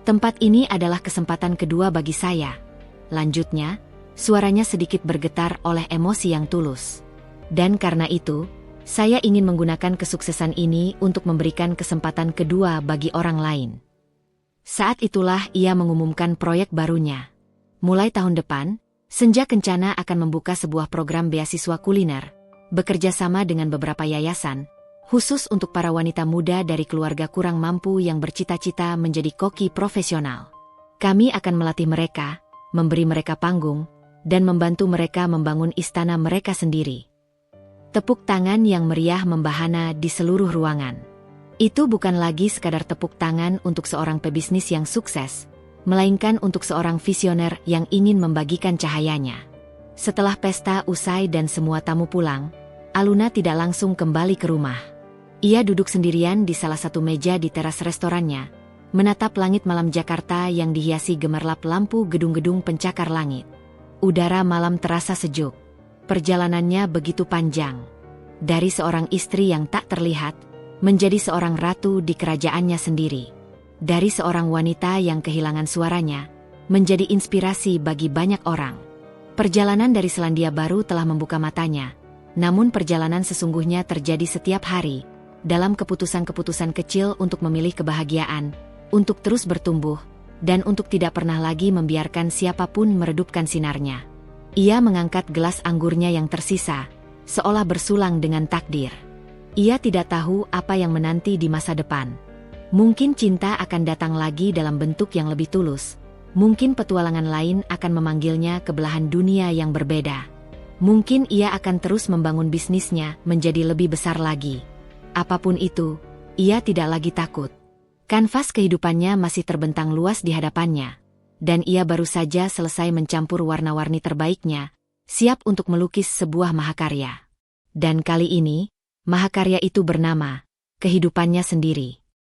"Tempat ini adalah kesempatan kedua bagi saya," lanjutnya, suaranya sedikit bergetar oleh emosi yang tulus. "Dan karena itu, saya ingin menggunakan kesuksesan ini untuk memberikan kesempatan kedua bagi orang lain." Saat itulah ia mengumumkan proyek barunya. Mulai tahun depan, Senja Kencana akan membuka sebuah program beasiswa kuliner, bekerja sama dengan beberapa yayasan, khusus untuk para wanita muda dari keluarga kurang mampu yang bercita-cita menjadi koki profesional. Kami akan melatih mereka, memberi mereka panggung, dan membantu mereka membangun istana mereka sendiri. Tepuk tangan yang meriah membahana di seluruh ruangan. Itu bukan lagi sekadar tepuk tangan untuk seorang pebisnis yang sukses, melainkan untuk seorang visioner yang ingin membagikan cahayanya. Setelah pesta usai dan semua tamu pulang, Aluna tidak langsung kembali ke rumah. Ia duduk sendirian di salah satu meja di teras restorannya, menatap langit malam Jakarta yang dihiasi gemerlap lampu gedung-gedung pencakar langit. Udara malam terasa sejuk. Perjalanannya begitu panjang. Dari seorang istri yang tak terlihat, menjadi seorang ratu di kerajaannya sendiri. Dari seorang wanita yang kehilangan suaranya, menjadi inspirasi bagi banyak orang. Perjalanan dari Selandia Baru telah membuka matanya, namun perjalanan sesungguhnya terjadi setiap hari, dalam keputusan-keputusan kecil untuk memilih kebahagiaan, untuk terus bertumbuh, dan untuk tidak pernah lagi membiarkan siapapun meredupkan sinarnya. Ia mengangkat gelas anggurnya yang tersisa, seolah bersulang dengan takdir. Ia tidak tahu apa yang menanti di masa depan. Mungkin cinta akan datang lagi dalam bentuk yang lebih tulus. Mungkin petualangan lain akan memanggilnya ke belahan dunia yang berbeda. Mungkin ia akan terus membangun bisnisnya menjadi lebih besar lagi. Apapun itu, ia tidak lagi takut. Kanvas kehidupannya masih terbentang luas di hadapannya. Dan ia baru saja selesai mencampur warna-warni terbaiknya, siap untuk melukis sebuah mahakarya. Dan kali ini, mahakarya itu bernama kehidupannya sendiri.